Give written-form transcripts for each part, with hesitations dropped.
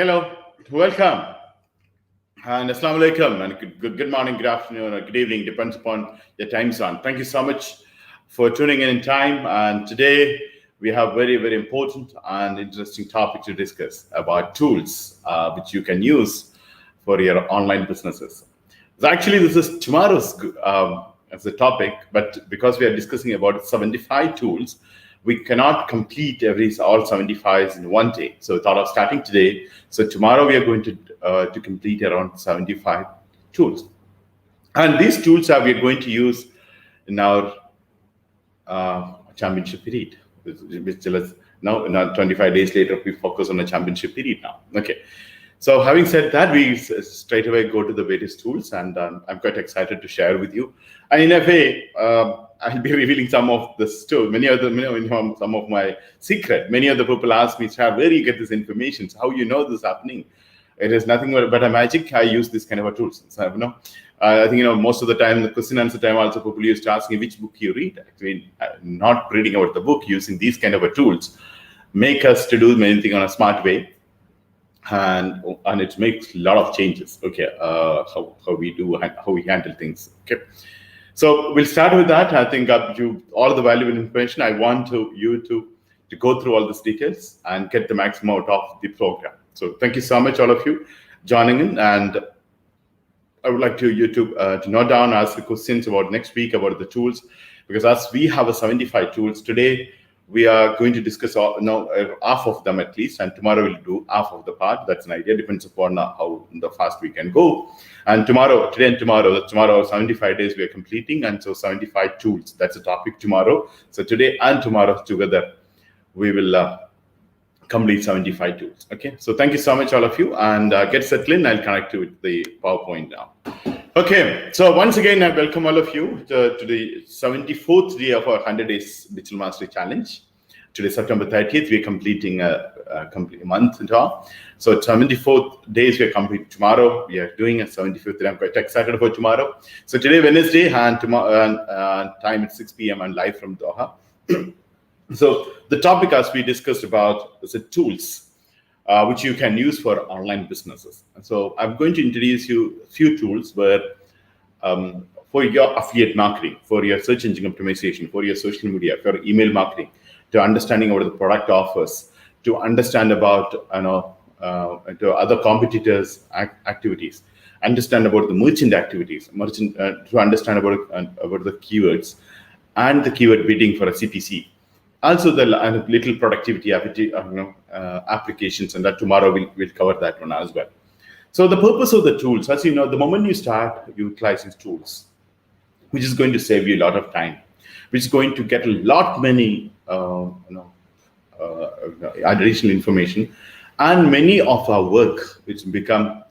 Hello, welcome, and Assalamu alaikum, and good morning, good afternoon, or good evening, depends upon your time zone. Thank you so much for tuning in time. And today we have very important and interesting topic to discuss about tools which you can use for your online businesses. So actually, this is tomorrow's as a topic, but because we are discussing about 75 tools, we cannot complete all 75s in one day. So we thought of starting today. So tomorrow we are going to complete around 75 tools, and these tools we are going to use in our championship period, which is now 25 days later we focus on the championship period now. Okay. So having said that, we straight away go to the various tools, and I'm quite excited to share with you. And in a way, I'll be revealing some of this too. Some of my secret. Many of the people ask me, "Sir, where do you get this information? How you know this is happening?" It is nothing but a magic. I use this kind of a tools. So, I think most of the time, the question answer time also people used to ask me which book you read. Actually, not reading about the book, using these kind of a tools make us to do many things on a smart way. And it makes a lot of changes. Okay, how we do, how we handle things. Okay, so we'll start with that. I think all the valuable information. I want you to go through all these details and get the maximum out of the program. So thank you so much, all of you joining in, and I would like you to note down, ask the questions about next week about the tools, because as we have a 75 tools today, we are going to discuss half of them at least, and tomorrow we'll do half of the part. That's an idea, depends upon how the fast we can go. And today and tomorrow 75 days we are completing, and so 75 tools. That's the topic tomorrow. So today and tomorrow together, we will complete 75 tools. Okay, so thank you so much, all of you, and get settled in. I'll connect you with the PowerPoint now. Okay, so once again, I welcome all of you to the 74th day of our 100 Days Digital Mastery Challenge. Today, September 30th, we're completing a complete month and all. So 74th days, we're completing tomorrow. We are doing a 75th day. I'm quite excited about tomorrow. So today, Wednesday, and tomorrow, time at 6 p.m. and live from Doha. So the topic, as we discussed about, is the tools which you can use for online businesses. And so I'm going to introduce you a few tools where for your affiliate marketing, for your search engine optimization, for your social media, for your email marketing, to understanding what the product offers, to understand about to other competitors' activities, understand about the merchant activities, to understand about the keywords and the keyword bidding for a CPC. Also, the little productivity applications, and that tomorrow we'll cover that one as well. So the purpose of the tools, as you know, the moment you start utilizing tools, which is going to save you a lot of time, which is going to get a lot many additional information, and many of our work which become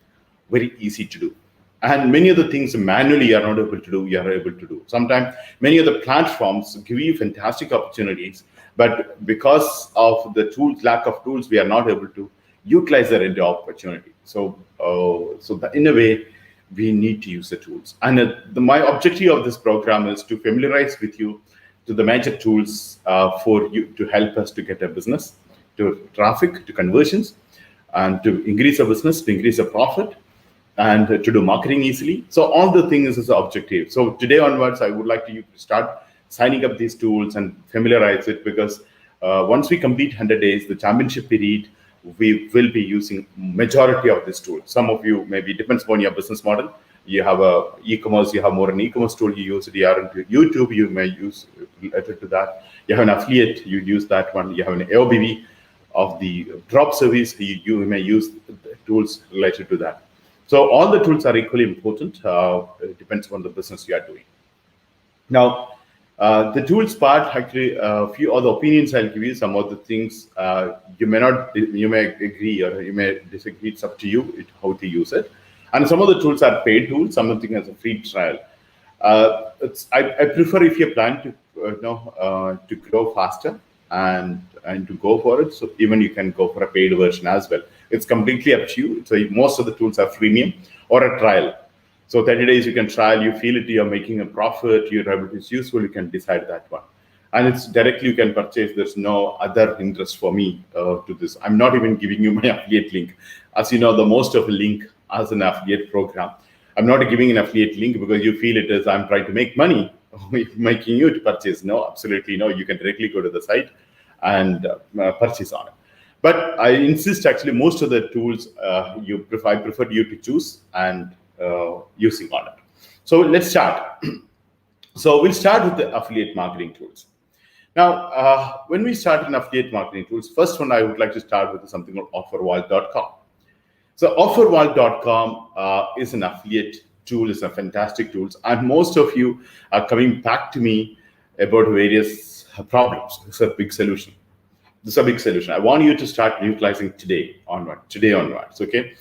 very easy to do. And many of the things manually you are not able to do, you are able to do. Sometimes many of the platforms give you fantastic opportunities, but because of the tools, lack of tools, we are not able to utilize that opportunity. So in a way, we need to use the tools. And my objective of this program is to familiarize with you to the major tools for you to help us to get a business, to traffic, to conversions, and to increase a business, to increase a profit, and to do marketing easily. So all the things is the objective. So today onwards, I would like you to start signing up these tools and familiarize it, because once we complete 100 days, the championship period, we will be using majority of this tool. Some of you, maybe depends upon your business model. You have a e-commerce, you have more an e-commerce tool, you use it. You are into YouTube, you may use related to that. You have an affiliate, you use that one. You have an AOBV of the drop service, you may use tools related to that. So all the tools are equally important. It depends on the business you are doing. Now, the tools part, actually, a few other opinions I'll give you. Some of the things you may agree or you may disagree. It's up to you how to use it. And some of the tools are paid tools. Some of the things as a free trial. I prefer, if you plan to grow faster and to go for it. So even you can go for a paid version as well. It's completely up to you. So most of the tools are freemium or a trial. So 30 days you can trial, you feel it, you're making a profit, you're able to, it's useful, you can decide that one. and it's directly you can purchase. There's no other interest for me to this. I'm not even giving you my affiliate link. As you know, the most of a link as an affiliate program. I'm not giving an affiliate link because you feel it is I'm trying to make money, making you to purchase. No, absolutely no. You can directly go to the site and purchase on it. But I insist, actually, most of the tools I prefer you to choose and using on it. So let's start. So we'll start with the affiliate marketing tools. Now, when we start in affiliate marketing tools, first one I would like to start with is something called offervault.com. So offervault.com is an affiliate tool, is a fantastic tool. And most of you are coming back to me about various problems. It's a big solution. This is a big solution. I want you to start utilizing today onwards, okay?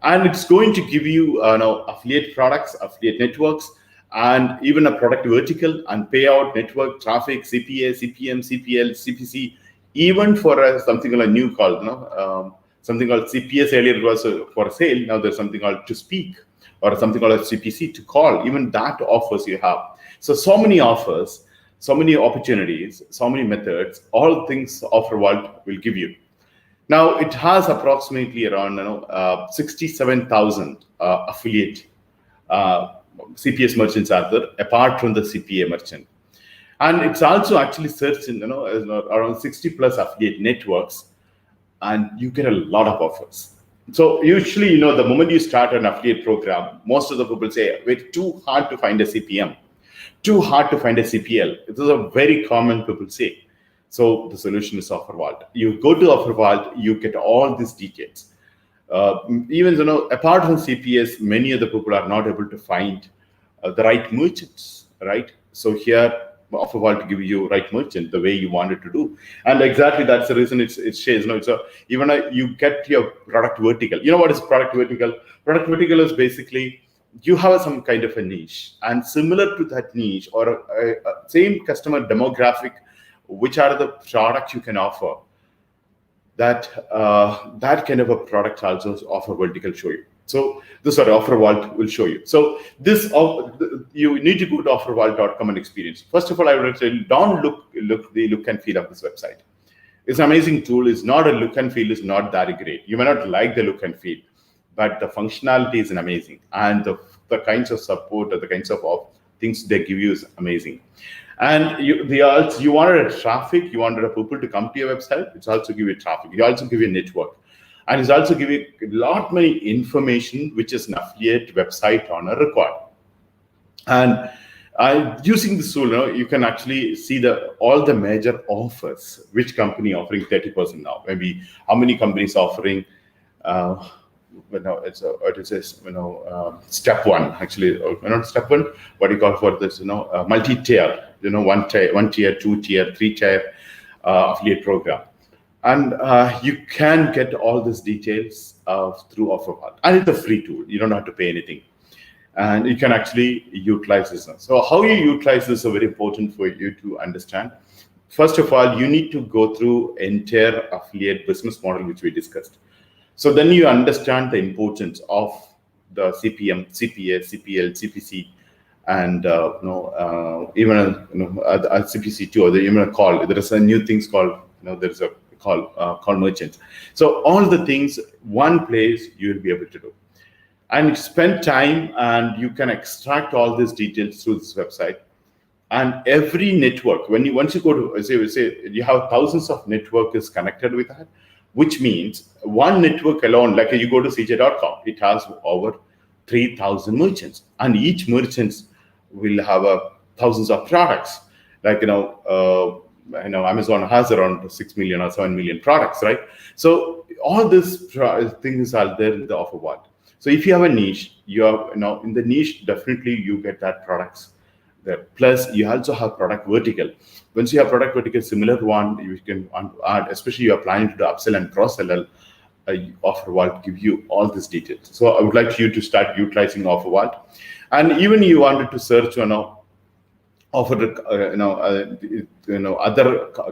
And it's going to give you affiliate products, affiliate networks, and even a product vertical and payout, network, traffic, CPA, CPM, CPL, CPC, even for something like a new call, something called CPS. Earlier it was for a sale. Now there's something called to speak, or something called a CPC, to call. Even that offers you have. So many offers, so many opportunities, so many methods, all things OfferVault will give you. Now it has approximately around 67,000 affiliate CPS merchants are there, apart from the CPA merchant. And it's also actually searched in around 60 plus affiliate networks, and you get a lot of offers. So usually, the moment you start an affiliate program, most of the people say, wait, too hard to find a CPM, too hard to find a CPL. This is a very common people say. So the solution is OfferVault. You go to OfferVault, you get all these details. Even apart from CPS, many of the people are not able to find the right merchants, right? So here, OfferVault to give you right merchant the way you want it to do, and exactly that's the reason it shares. You get your product vertical. You know what is product vertical? Product vertical is basically you have some kind of a niche, and similar to that niche or same customer demographic, which are the products you can offer. That kind of a product also OfferVault will show you. So this OfferVault will show you. So this you need to go to offervault.com and experience. First of all, I would say don't look the look and feel of this website. It's an amazing tool. It's not a look and feel is not that great. You may not like the look and feel, but the functionality is amazing, and the kinds of support or the kinds of things they give you is amazing. And you wanted a traffic, you wanted a people to come to your website. It's also give you traffic. You also give you a network, and it's also give you a lot many information, which is an affiliate website on a record. And using this tool, you can actually see all the major offers. Which company offering 30% now? Maybe how many companies offering? Step one, actually, not step one, what do you call for this, multi-tier, one tier, two tier, three tier affiliate program. And you can get all these details through OfferVault. And it's a free tool. You don't have to pay anything. And you can actually utilize this. So how you utilize this is very important for you to understand. First of all, you need to go through entire affiliate business model, which we discussed. So then you understand the importance of the CPM, CPA, CPL, CPC, and even a CPC too, or even a call. There is a new things called there's a call merchants. So all the things one place you will be able to do, and you spend time, and you can extract all these details through this website. And every network, once you go to say you have thousands of network is connected with that. Which means one network alone, like you go to cj.com, it has over 3,000 merchants, and each merchant will have thousands of products. Like Amazon has around 6 million or 7 million products, right? So all these things are there in the OfferVault. So if you have a niche, you have in the niche, definitely you get that products there. Plus, you also have product vertical. Once you have product vertical, similar one, you can add, especially you are planning to do upsell and cross-sell, OfferVault give you all these details. So I would like you to start utilizing OfferVault. And even you wanted to search, other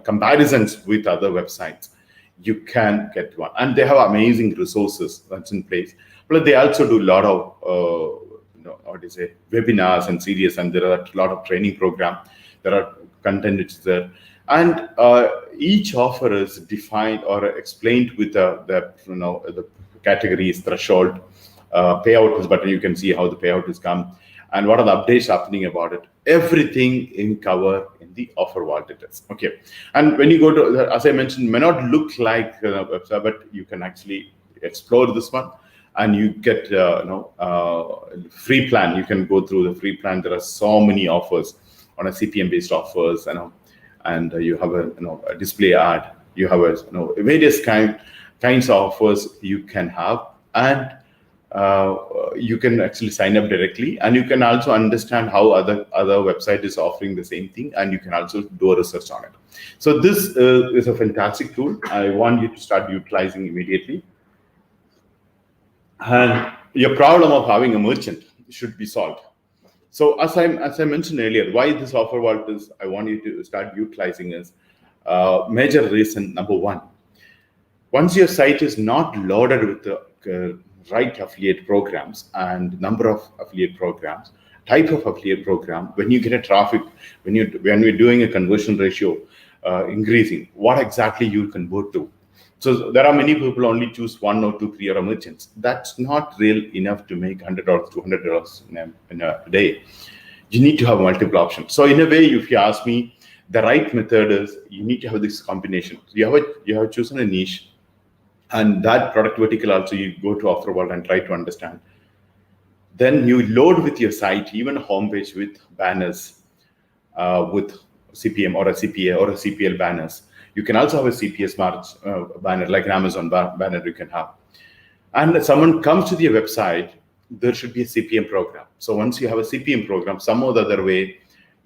comparisons with other websites, you can get one. And they have amazing resources that's in place. But they also do a lot of webinars and series, and there are a lot of training program There are content which is there, and each offer is defined or explained with the categories, threshold, payout is button. You can see how the payout is come and what are the updates happening about it. Everything in cover in the offer vault it is. Okay, and when you go to, as I mentioned, may not look like a website, but you can actually explore this one, and you get free plan. You can go through the free plan. There are so many offers on a CPM based offers, and you have a display ad. You have various kinds of offers you can have, and you can actually sign up directly, and you can also understand how other website is offering the same thing, and you can also do a research on it. So this is a fantastic tool. I want you to start utilizing immediately, and your problem of having a merchant should be solved. So as I mentioned earlier, why this offer vault is I want you to start utilizing is major reason number one. Once your site is not loaded with the right affiliate programs and number of affiliate programs, type of affiliate program, when you get a traffic, when we're doing a conversion ratio increasing, what exactly you convert to. So there are many people only choose 1 or 2 3 merchants. That's not real enough to make $100, $200 in a day. You need to have multiple options. So in a way, if you ask me, the right method is you need to have this combination. You have chosen a niche, and that product vertical also you go to offer vault and try to understand. Then you load with your site, even a homepage with banners, with CPM or a CPA or a CPL banners. You can also have a CPS banner, like an Amazon banner you can have. And someone comes to your website, there should be a CPM program. So once you have a CPM program, some other way,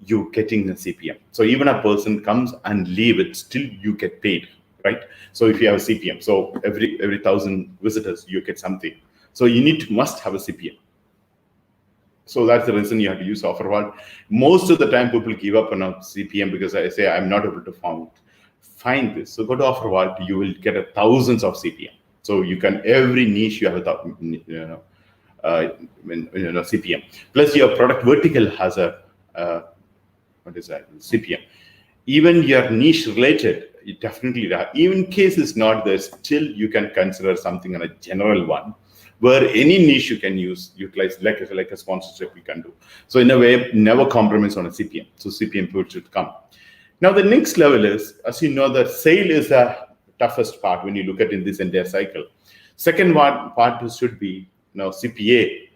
you're getting a CPM. So even a person comes and leave it, still you get paid, right? So if you have a CPM, so every 1,000 visitors, you get something. So you must have a CPM. So that's the reason you have to use offer vault. Most of the time, people give up on a CPM because I say I'm not able to find this. So go to offer vault, you will get thousands of CPM. So you can, every niche you have CPM. Plus your product vertical has a CPM. Even your niche related, it definitely even case is not there, still you can consider something on a general one, where any niche you can utilize like a sponsorship you can do. So in a way, never compromise on a CPM. So CPM pool should come. Now the next level is, as you know, the sale is the toughest part when you look at in this entire cycle. Second part should be CPA.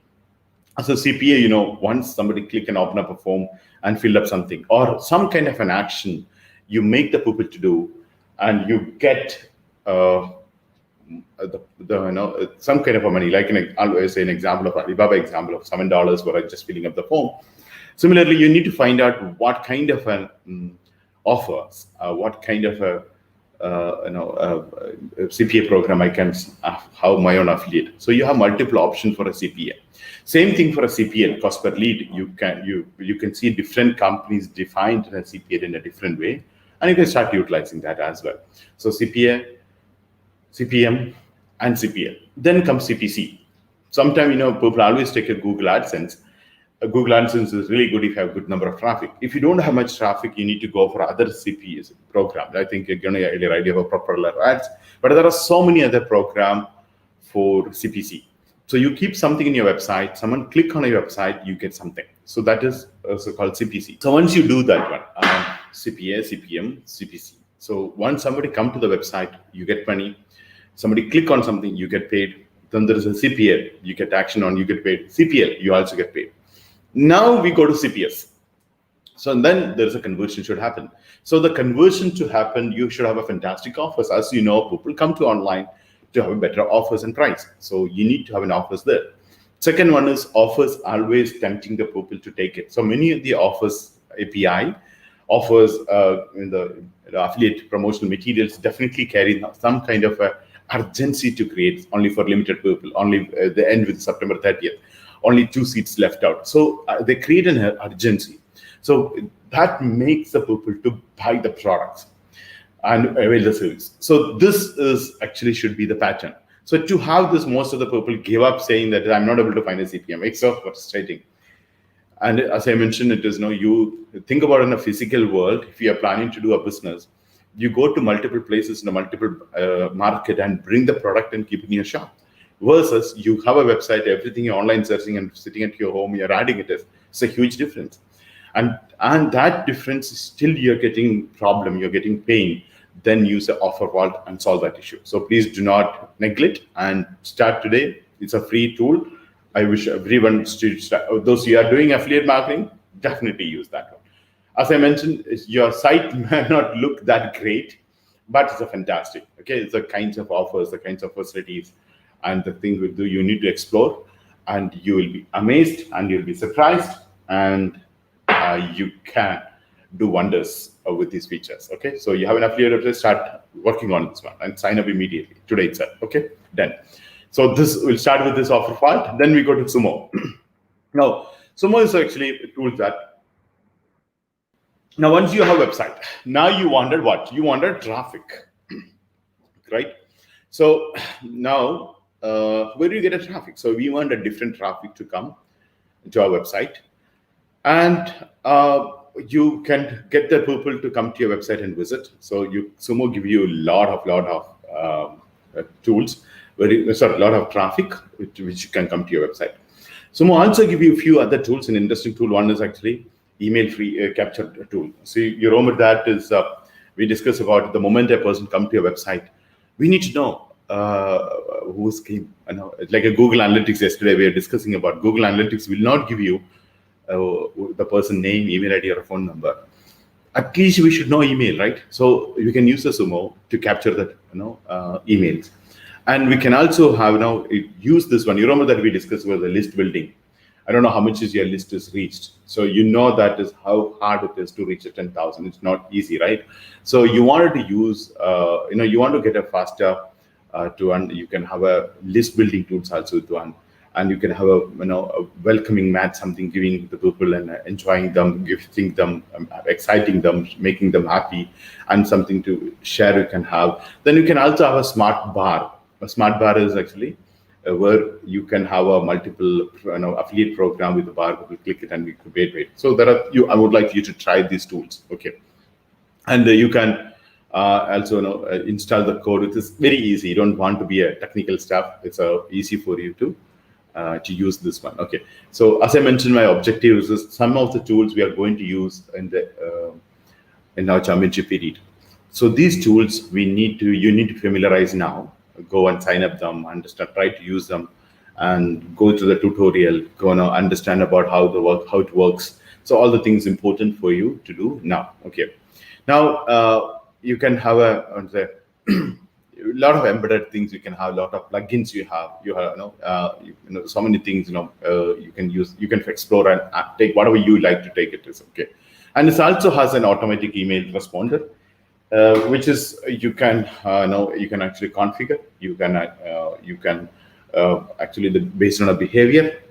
As a CPA, once somebody click and open up a form and fill up something or some kind of an action, you make the people to do, and you get some kind of a money. Like I'll say an example of Alibaba example of $7 for just filling up the form. Similarly, you need to find out what kind of an offers, what kind of a CPA program I can have my own affiliate. So you have multiple options for a CPA. Same thing for a CPL, cost per lead. You can see different companies defined a CPL in a different way, and you can start utilizing that as well. So CPA, CPM, and CPL. Then comes CPC. Sometimes people always take a Google AdSense. Google AdSense is really good if you have a good number of traffic. If you don't have much traffic, you need to go for other CPS programs. I think you're going to get an idea of a popular ads, but there are so many other programs for CPC. So you keep something in your website, someone click on your website, you get something. So that is also called CPC. So once you do that one, CPA, CPM, CPC. So once somebody come to the website, you get money. Somebody click on something, you get paid. Then there is a CPA, you get action on, you get paid. CPL, you also get paid. Now we go to CPS. So then there's a conversion should happen. So the conversion to happen, you should have a fantastic offers. As you know, people come to online to have better offers and price. So you need to have an offers there. Second one is offers always tempting the people to take it. So many of the offers API offers in the affiliate promotional materials definitely carry some kind of a urgency to create only for limited people, only the end with September 30th, only 2 seats left out. So they create an urgency. So that makes the people to buy the products and avail the service. So this is actually should be the pattern. So to have this, most of the people give up saying that I'm not able to find a CPM. It's so frustrating. And as I mentioned, it is you think about in a physical world. If you are planning to do a business, you go to multiple places in a multiple market and bring the product and keep it in your shop. Versus you have a website, everything you're online searching and sitting at your home, you're adding it. It's a huge difference. And that difference is still you're getting problem, you're getting pain. Then use the offer vault and solve that issue. So please do not neglect and start today. It's a free tool. I wish everyone should start. Those who are doing affiliate marketing, definitely use that one. As I mentioned, your site may not look that great, but it's a fantastic. Okay, it's the kinds of offers, the kinds of facilities, and the things we do. You need to explore, and you will be amazed, and you'll be surprised, and you can do wonders with these features. Okay, so you have an affiliate website, start working on this one and sign up immediately today itself. Okay, done. So this will start with this offer part. Then we go to Sumo. Now, Sumo is actually a tool that now once you have a website, now you wanted what? You wanted traffic, right? So now where do you get a traffic? So we want a different traffic to come to our website, and you can get the people to come to your website and visit. So Sumo give you a lot of tools, a lot of traffic which can come to your website. Sumo also give you a few other tools. An interesting tool. One is actually email free capture tool. So you remember that is we discussed about the moment a person come to your website, we need to know who's came. Like a Google Analytics yesterday, we were discussing about Google Analytics will not give you the person name, email ID, or a phone number. At least we should know email, right? So we can use the Sumo to capture that emails. And we can also have now use this one. You remember that we discussed about the list building. I don't know how much is your list is reached. So you know that is how hard it is to reach a 10,000. It's not easy, right? So you wanted to use, you want to get a faster you can have a list building tools also to one, and you can have a welcoming mat, something giving the people and enjoying them, gifting them, exciting them, making them happy, and something to share you can have. Then you can also have a smart bar. A smart bar is actually where you can have a multiple affiliate program with a bar. People click it and we could wait. So I would like you to try these tools. Okay, and you can also install the code. It is very easy. You don't want to be a technical staff. It's easy for you to use this one. Okay, so as I mentioned, my objective is some of the tools we are going to use in our championship period. So these tools you need to familiarize now. Go and sign up them, understand, try to use them, and go to the tutorial. Go now understand about how it works. So all the things important for you to do now. Okay, now you can have a lot of embedded things. You can have a lot of plugins. You have so many things. You can use. You can explore and take whatever you like to take it is. Okay, and it also has an automatic email responder. Which is you can actually configure. You can actually based on a behavior,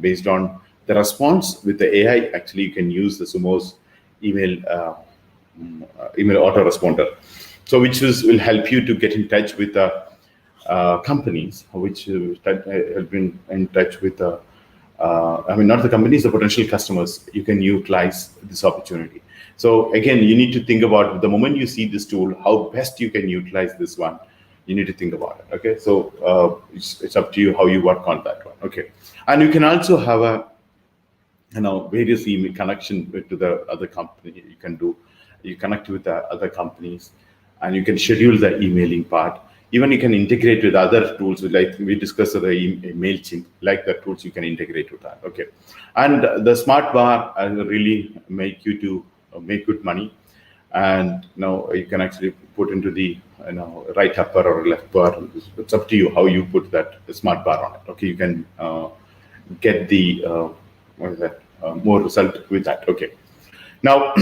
based on the response with the AI. Actually, you can use the Sumo's email autoresponder. So which will help you to get in touch with the companies, which have been in touch with not the companies, the potential customers. You can utilize this opportunity. So again, you need to think about the moment you see this tool, how best you can utilize this one. You need to think about it. Okay, so it's up to you how you work on that one. Okay, and you can also have various email connection to the other company. You connect with the other companies, and you can schedule the emailing part. Even you can integrate with other tools, like we discussed the MailChimp, like the tools you can integrate with that. Okay, and the smart bar really make you to make good money, and now you can actually put into the right upper or left bar. It's up to you how you put that smart bar on it. Okay, you can get the more result with that. Okay, now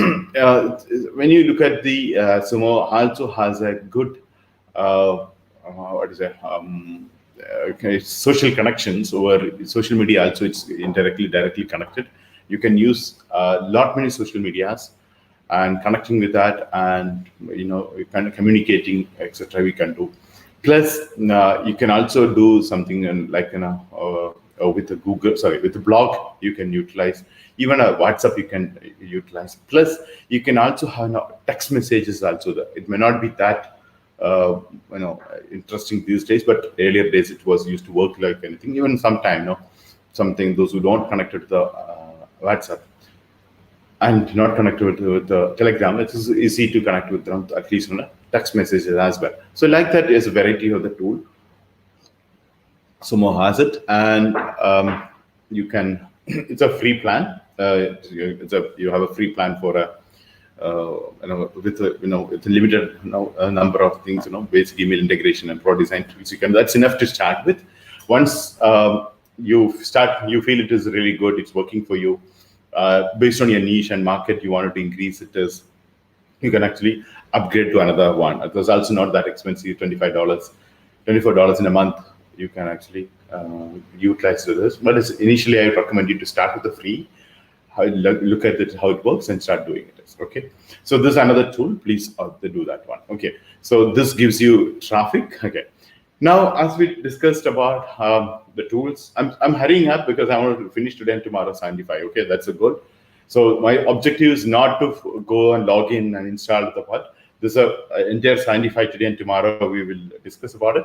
when you look at the Sumo also has a good social connections over social media. Also, it's directly connected. You can use many social medias and connecting with that, and kind of communicating, etc. We can do. Plus, you can also do something like with the with the blog, you can utilize. Even a WhatsApp you can utilize. Plus, you can also have text messages also. It may not be that interesting these days, but earlier days it was used to work like anything. Even sometime, something those who don't connect to the WhatsApp and not connected with the Telegram, it is easy to connect with them, at least text messages as well. So like that is a variety of the tool. Sumo has it, and you can. It's a free plan. You have a free plan for a with a limited number of things. Basic email integration and product design tools. That's enough to start with. Once you feel it is really good. It's working for you. Based on your niche and market, you wanted to increase it as you can actually upgrade to another one. It was also not that expensive, $25, $24 in a month. You can actually utilize this. But initially, I recommend you to start with the free. Look at it, how it works, and start doing it. Okay. So this is another tool. Please do that one. Okay. So this gives you traffic. Okay. Now, as we discussed about the tools, I'm hurrying up because I want to finish today and tomorrow 75. Okay, that's a goal. So my objective is not to go and log in and install the part. This is an entire 75 today and tomorrow we will discuss about it.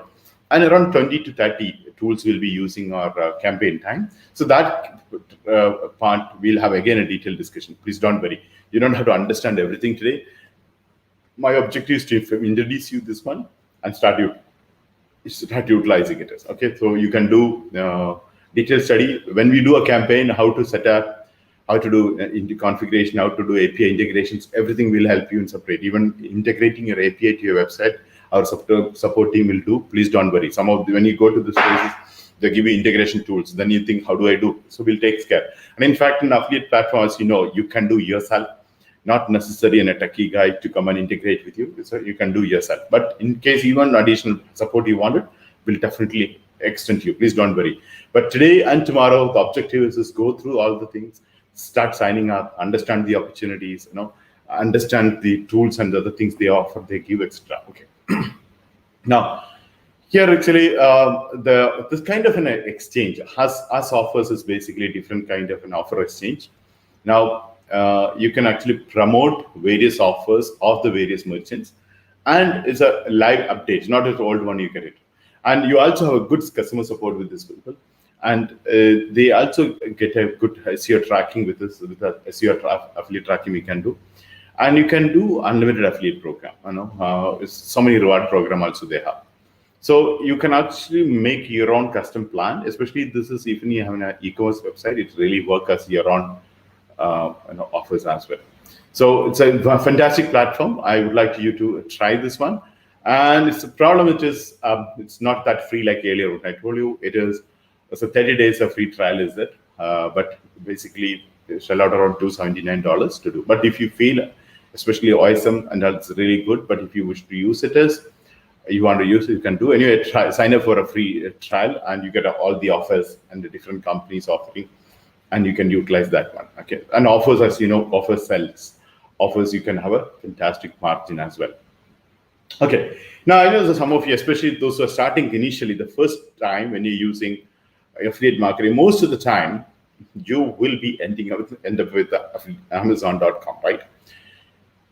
And around 20 to 30 tools will be using our campaign time. So that part we'll have again a detailed discussion. Please don't worry. You don't have to understand everything today. My objective is to introduce you this one and start utilizing it. Okay, so you can do detailed study when we do a campaign, how to set up, how to do into configuration, how to do API integrations. Everything will help you in separate. Even integrating your API to your website, our support team will do. Please don't worry. When you go to this places, they give you integration tools. Then you think, how do I do? So we'll take care. And in fact, in affiliate platforms, you can do yourself. Not necessarily a techie guy to come and integrate with you. So you can do yourself. But in case you want additional support you wanted, we'll definitely extend to you. Please don't worry. But today and tomorrow, the objective is just go through all the things, start signing up, understand the opportunities, understand the tools and the other things they offer, they give extra. Okay. Now, here actually, this kind of an exchange us offers is basically a different kind of an offer exchange. Now, you can actually promote various offers of the various merchants, and it's a live update, not an old one you get it. And you also have a good customer support with these people, and they also get a good SEO tracking with this. With the SEO affiliate tracking we can do, and you can do unlimited affiliate program. So many reward program also they have. So you can actually make your own custom plan, especially this is even you have an e-commerce website. It really works as your own offers as well. So it's a fantastic platform. I would like you to try this one. And it's a problem, it's not that free like earlier when I told you. It's a 30 days of free trial is it? But basically shell out around $279 to do. But if you feel, especially OSM, and that's really good. But if you wish to use it as you want to use it, you can do anyway. Sign up for a free trial, and you get all the offers and the different companies offering. And you can utilize that one. Okay. And offers, as you know, offers you can have a fantastic margin as well. Okay. Now I know that some of you, especially those who are starting initially, the first time when you're using affiliate marketing, most of the time you will be end up with Amazon.com, right?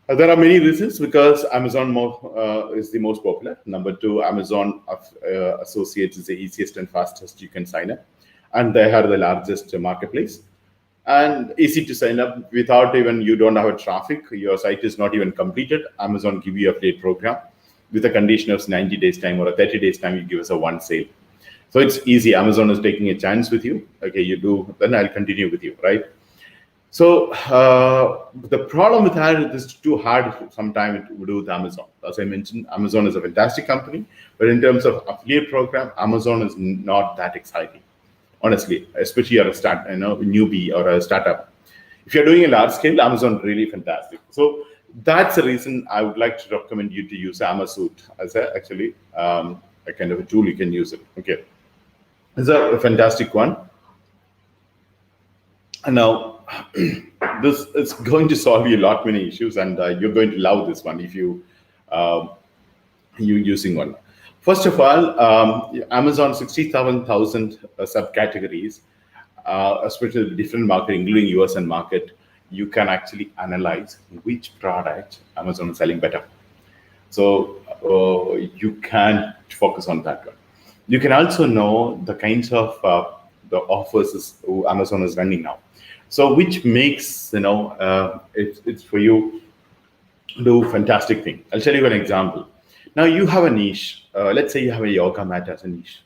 There are many reasons, because Amazon is the most popular. Number two, Amazon Associates is the easiest and fastest you can sign up. And they are the largest marketplace, and easy to sign up without even, you don't have a traffic, your site is not even completed. Amazon give you a affiliate program with a condition of 90 days time or a 30 days time, you give us a one sale. So it's easy. Amazon is taking a chance with you. Okay, you do, then I'll continue with you, right? So the problem with that is it's too hard sometimes to do with Amazon. As I mentioned, Amazon is a fantastic company, but in terms of affiliate program, Amazon is not that exciting. Honestly, especially you're a newbie or a startup. If you're doing a large scale, Amazon really fantastic. So that's the reason I would like to recommend you to use Amazon as a kind of a tool you can use it. Okay, it's a fantastic one. And now this is going to solve you a lot many issues, and you're going to love this one if you using one. First of all, Amazon 67,000 subcategories, especially the different market, including US and market, you can actually analyze which product Amazon is selling better. So you can focus on that one. You can also know the kinds of the offers Amazon is running now. So which makes it's for you do fantastic thing. I'll tell you an example. Now you have a niche. Let's say you have a yoga mat as a niche.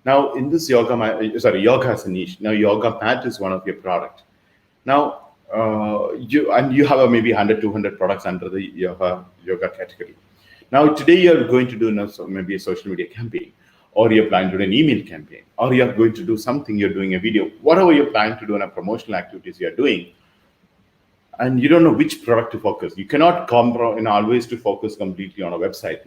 Now in this yoga mat, yoga as a niche. Now yoga mat is one of your product. Now you have maybe 100, 200 products under the yoga category. Now today you're going to do maybe a social media campaign, or you're planning to do an email campaign, or you're going to do something, you're doing a video, whatever you're planning to do in a promotional activities you're doing, and you don't know which product to focus. You cannot always to focus completely on a website.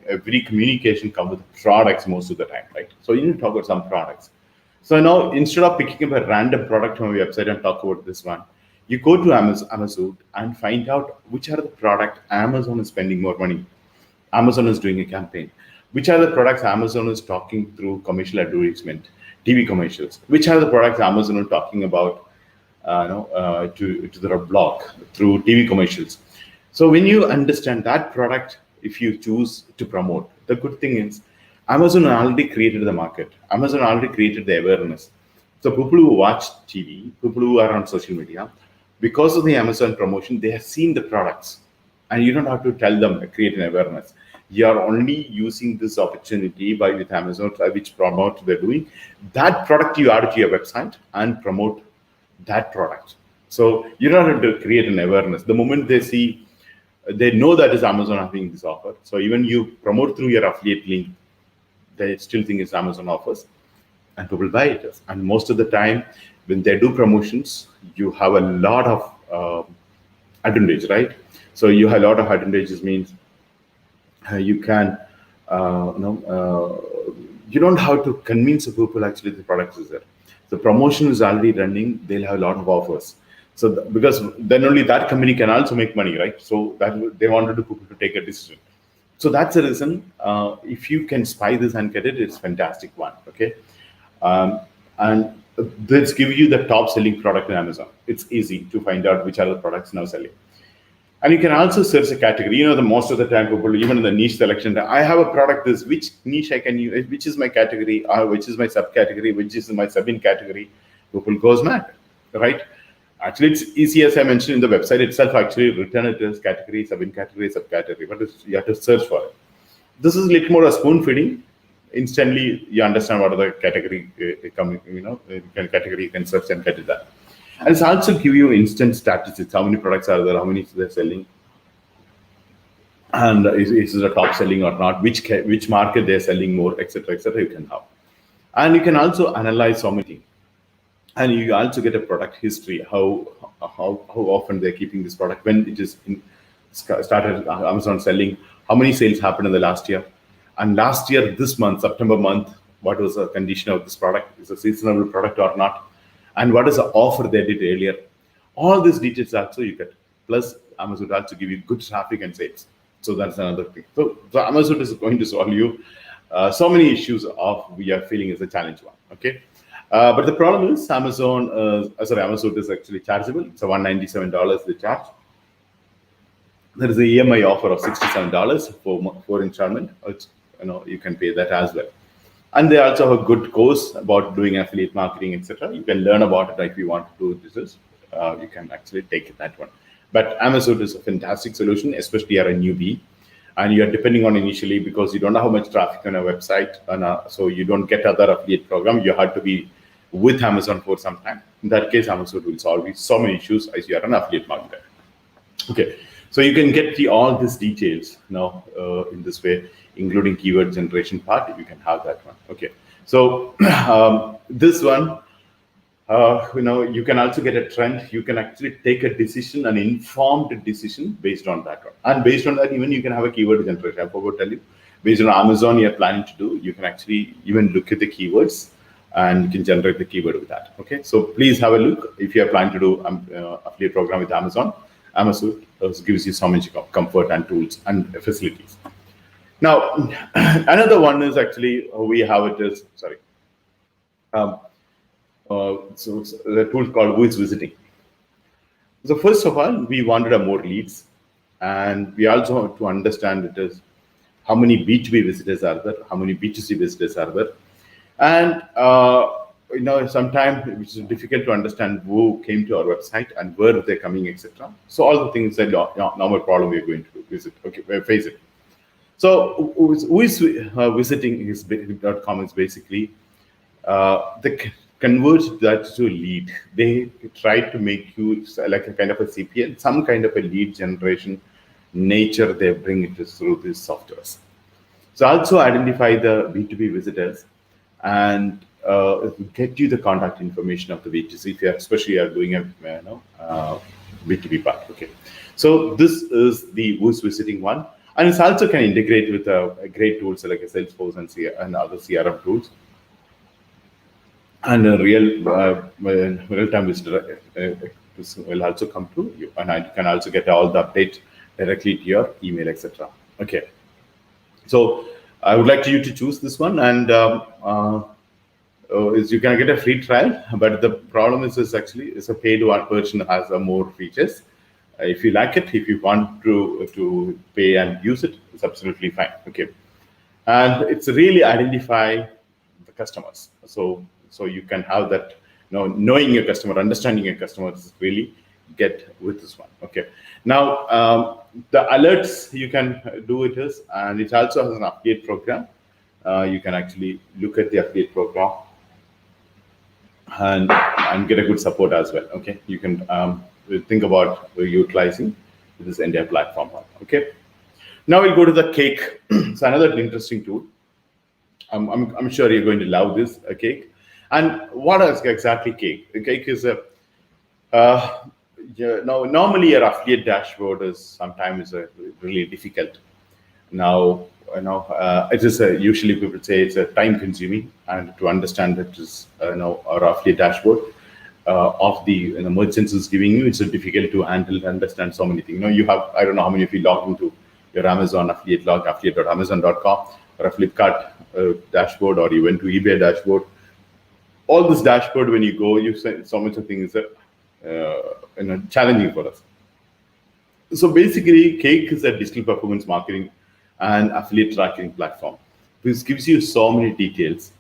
Every communication comes with products most of the time, right? So you need to talk about some products. So now instead of picking up a random product from a website and talk about this one, you go to Amazon and find out which are the product Amazon is spending more money. Amazon is doing a campaign. Which are the products Amazon is talking through commercial advertisement, TV commercials? Which are the products Amazon is talking about to their blog through TV commercials? So when you understand that product, if you choose to promote, the good thing is Amazon already created the market. Amazon already created the awareness. So people who watch TV, people who are on social media, because of the Amazon promotion, they have seen the products, and you don't have to tell them create an awareness. You are only using this opportunity with Amazon, which promote they're doing that product. You add to your website and promote that product. So you don't have to create an awareness. The moment they see, they know that is Amazon having this offer. So even you promote through your affiliate link, they still think it's Amazon offers, and people buy it. And most of the time, when they do promotions, you have a lot of advantage, right? So you have a lot of advantages means you can, you don't have to convince the people actually the product is there. The promotion is already running, they'll have a lot of offers. So because then only that company can also make money, right? So that they wanted people to take a decision. So that's the reason. If you can spy this and get it, it's fantastic one. Okay, and let's give you the top selling product in Amazon. It's easy to find out which are the products now selling. And you can also search a category. The most of the time people, even in the niche selection, I have a product, which niche I can use, which is my category, or which is my subcategory, which is my sub-in category. People goes mad, right? Actually, it's easy, as I mentioned in the website itself, actually written it as category, sub-in category, subcategory, but you have to search for it. This is a little more a spoon feeding. Instantly, you understand what are the category coming, category you can search and get it done. And it's also give you instant statistics, how many products are there, how many they're selling, and is it a top selling or not, which market they're selling more, etc., etc. You can have, and you can also analyze so many things, and you also get a product history, how often they're keeping this product, when it is started Amazon selling, how many sales happened in the last year, and last year this month, September month, what was the condition of this product, is a seasonal product or not, and what is the offer they did earlier. All these details also you get. Plus, Amazon will also give you good traffic and sales. So that's another thing. So Amazon is going to solve you so many issues of we are feeling is a challenge one. Okay, but the problem is Amazon is actually chargeable. It's a $197 they charge. There is an EMI offer of $67 for installment. You can pay that as well. And they also have a good course about doing affiliate marketing, etc. You can learn about it if you want to do this. You can actually take that one. But Amazon is a fantastic solution, especially if you're a newbie and you're depending on initially because you don't know how much traffic on a website, so you don't get other affiliate program. You have to be with Amazon for some time. In that case, Amazon will solve so many issues as you are an affiliate marketer. Okay, so you can get all these details now in this way, including keyword generation part. You can have that one. Okay, so this one, you can also get a trend. You can actually take a decision, an informed decision based on that one. And based on that, even you can have a keyword generation. I forgot to tell you, based on Amazon you're planning to do, you can actually even look at the keywords and you can generate the keyword with that. Okay, so please have a look if you're planning to do affiliate program with Amazon. Amazon gives you so much comfort and tools and facilities. Now, another one is actually we have it is sorry. Um, so it's the tool called Who is Visiting. So first of all, we wanted a more leads, and we also have to understand it is how many B2B visitors are there, how many B2C visitors are there, and sometimes it's difficult to understand who came to our website and where they're coming, etc. So all the things that normal problem we're going to visit, okay, face it. So who is visiting his .com is basically they convert that to lead. They try to make you like a kind of a CPN, some kind of a lead generation nature. They bring it through these softwares. So also identify the B2B visitors and get you the contact information of the B2C if you especially are doing a B2B part. Okay, so this is the Who's Visiting one, and it's also can integrate with a great tools like a Salesforce and other CRM tools, and a real-time visitor will also come to you, and I can also get all the updates directly to your email, etc. Okay, so I would like you to choose this one, and is you can get a free trial, but the problem is actually it's a paid one version has more features. If you like it, if you want to pay and use it, it's absolutely fine. Okay, and it's really identify the customers. So you can have that, knowing your customer, understanding your customers, really get with this one. Okay, now the alerts you can do it is, and it also has an affiliate program. You can actually look at the affiliate program and get a good support as well. Okay, you can think about utilizing this entire platform. Okay, now we'll go to the Cake. It's another interesting tool. I'm sure you're going to love this Cake. And what is exactly Cake? The Cake is a normally your affiliate dashboard is sometimes really difficult. Now, it is usually people say it's a time consuming, and to understand it is our affiliate dashboard of the merchants is giving you, it's difficult to handle and understand so many things. You have, I don't know how many of you log into your Amazon affiliate log, affiliate.amazon.com, or a Flipkart dashboard, or you went to eBay dashboard. All this dashboard, when you go, you say so much of things challenging for us. So basically, Cake is a digital performance marketing and affiliate tracking platform. This gives you so many details,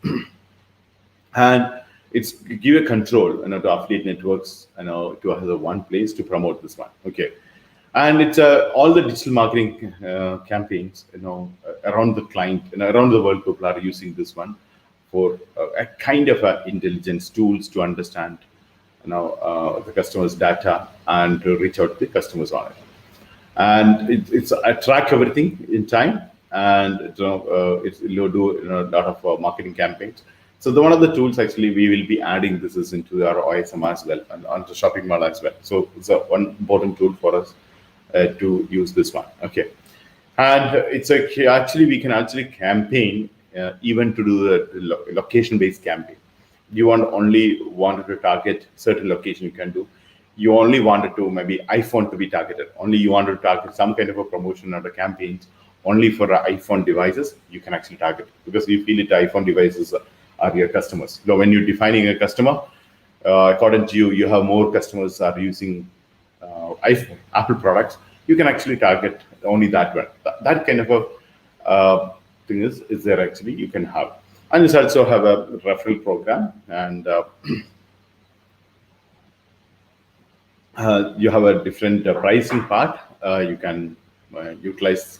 and it's give a control to affiliate networks, to have one place to promote this one. Okay, and it's all the digital marketing campaigns, around the client and around the world. People are using this one for a kind of intelligence tools to understand the customer's data and to reach out to the customers on it. And it's track everything in time, and it'll do a lot of marketing campaigns. So one of the tools actually we will be adding this is into our OSM as well and onto shopping mall as well. So it's one important tool for us to use this one. Okay, and it's actually we can actually campaign even to do the location-based campaign. You only wanted to target certain location, you can do. You only wanted to maybe iPhone to be targeted. Only you wanted to target some kind of a promotion or the campaigns only for iPhone devices. You can actually target because you feel it iPhone devices are your customers. So when you're defining a customer, according to you, you have more customers are using iPhone, Apple products. You can actually target only that one. That kind of a thing is there actually you can have. And you also have a referral program, and you have a different pricing part. You can utilize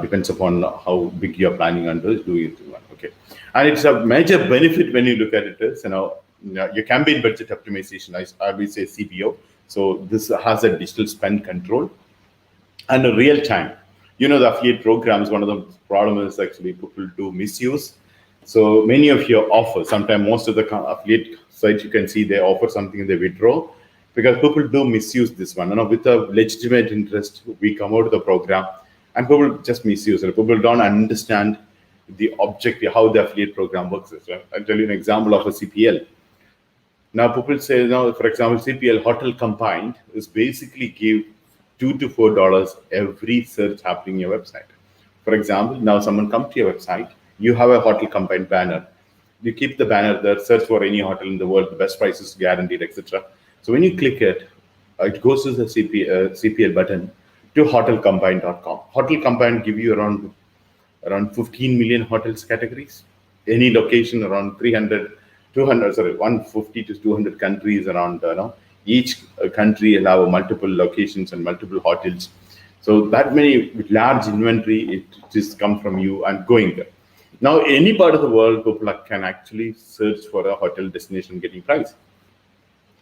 depends upon how big you're planning on doing it. Okay, and it's a major benefit when you look at it is your campaign budget optimization. I will say CBO. So this has a digital spend control and a real time. The affiliate programs. One of the problems is actually people do misuse. So many of your offers, sometimes most of the affiliate sites you can see they offer something and they withdraw because people do misuse this one. With a legitimate interest, we come out of the program and people just misuse it. People don't understand the objective, how the affiliate program works. I'll tell you an example of a CPL. Now people say, for example, CPL hotel combined is basically give $2 to $4 every search happening on your website. For example, now someone come to your website, you have a hotel combined banner. You keep the banner there, search for any hotel in the world, the best prices guaranteed, etc. So when you click it, it goes to the CPL button to hotelcombined.com. Hotel Combined give you around 15 million hotels categories. Any location around 300, 200, sorry, 150 to 200 countries around, each country will have multiple locations and multiple hotels. So that many large inventory, it just come from you and going there. Now, any part of the world, people can actually search for a hotel destination getting price.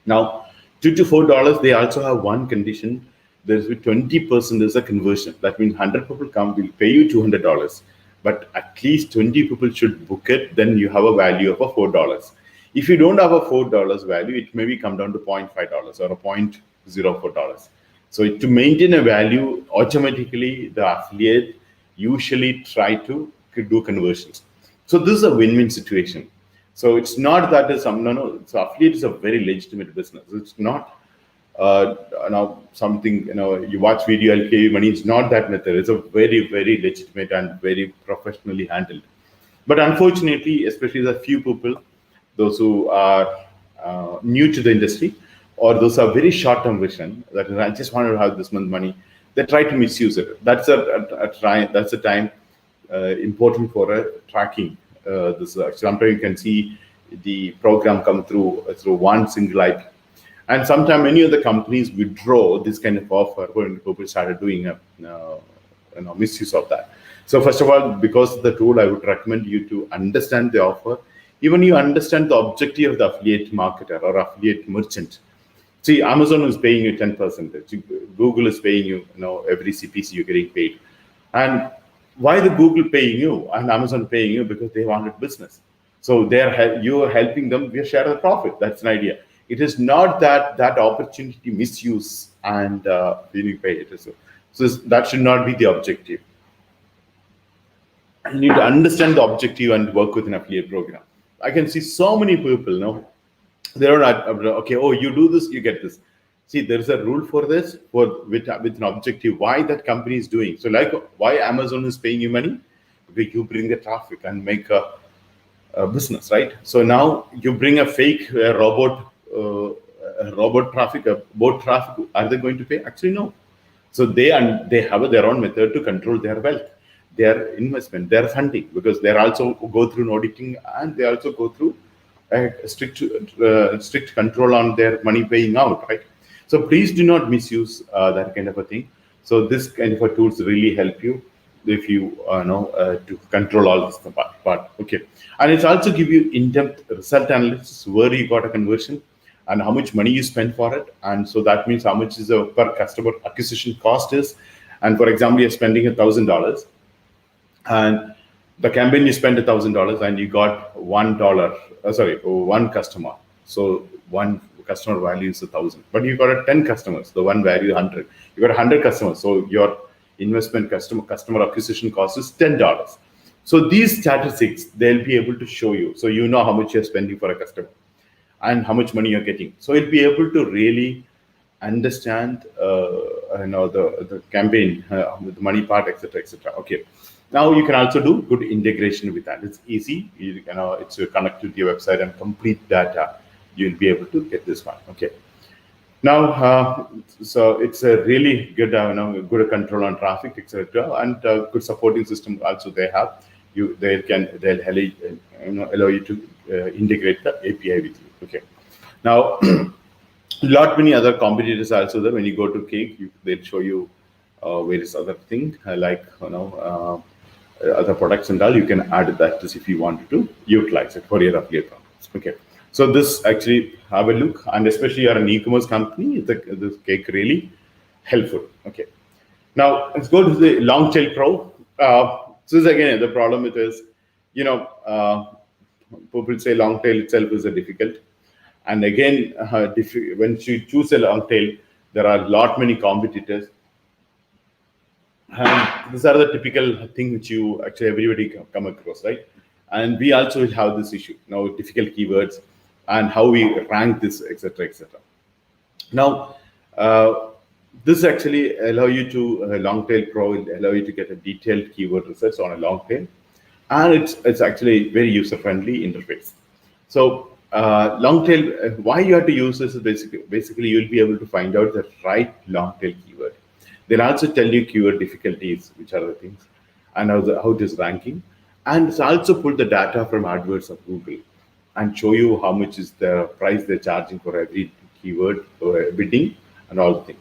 Now, $2 to $4, they also have one condition. There's 20% is a conversion. That means 100 people come, will pay you $200, but at least 20 people should book it. Then you have a value of a $4. If you don't have a $4 value, it maybe come down to $0.5 or a $0.04. So to maintain a value, automatically the affiliate usually try to do conversions. So this is a win-win situation. So it's not that is some no. So affiliate is a very legitimate business. It's not now something you watch video, I'll pay you money. It's not that method. It's a very legitimate and very professionally handled. But unfortunately, especially the few people, those who are new to the industry, or those are very short-term vision, that is, I just want to have this month money, they try to misuse it. That's a time important for tracking. This sometimes you can see the program come through one single IP, and sometimes many of the companies withdraw this kind of offer when people started doing misuse of that. So first of all, because of the tool, I would recommend you to understand the offer. Even you understand the objective of the affiliate marketer or affiliate merchant. See, Amazon is paying you 10%. Google is paying you, every CPC you're getting paid. And why the Google paying you and Amazon paying you? Because they wanted business. So you are helping them. We share the profit. That's an idea. It is not that opportunity misuse and you pay it. So that should not be the objective. You need to understand the objective and work with an affiliate program. I can see so many people, they're not, okay, oh, you do this, you get this. See, there's a rule for this, with an objective, why that company is doing. So like why Amazon is paying you money? Because you bring the traffic and make a business, right? So now you bring a fake robot traffic, a boat traffic, are they going to pay? Actually, no. So they have their own method to control their wealth, their investment, their funding, because they also go through auditing and they also go through strict control on their money paying out, right? So please do not misuse that kind of a thing. So this kind of a tools really help you if you to control all this part. Okay, and it's also give you in-depth result analysis where you got a conversion and how much money you spend for it, and so that means how much is the per customer acquisition cost is. And for example, you're spending $1,000, and the campaign you spent $1,000 and you got one customer. So one customer value is 1,000, but you got 10 customers. The one value 100. You got 100 customers. So your investment customer acquisition cost is $10. So these statistics they'll be able to show you. So you know how much you're spending for a customer and how much money you're getting. So you'll be able to really understand the campaign, the money part, etc. Okay. Now you can also do good integration with that. It's easy. It's connected to your website and complete data. You'll be able to get this one. Okay. Now, so it's a really good, good control on traffic, etc., and good supporting system also they have. They'll allow you to integrate the API with you. Okay. Now, lot many other competitors also there. When you go to Cake, they'll show you various other things like other products and all. You can add that if you wanted to utilize it for your affiliate products. Okay. So this actually have a look, and especially you're an e-commerce company, this Cake really helpful. Okay. Now let's go to the long tail pro. So this again the problem it is, people say long tail itself is a difficult, and again when you choose a long tail, there are many competitors. And these are the typical thing which you actually everybody come across, right? And we also will have this issue now, difficult keywords and how we rank this, etc. Now, This actually allow you to long tail pro will allow you to get a detailed keyword research on a long tail, and it's actually very user friendly interface. So long tail, why you have to use this is basically you'll be able to find out the right long tail keyword. They'll also tell you keyword difficulties, which are the things, and how it is ranking, and it's also pull the data from AdWords of Google and show you how much is the price they're charging for every keyword bidding and all the things.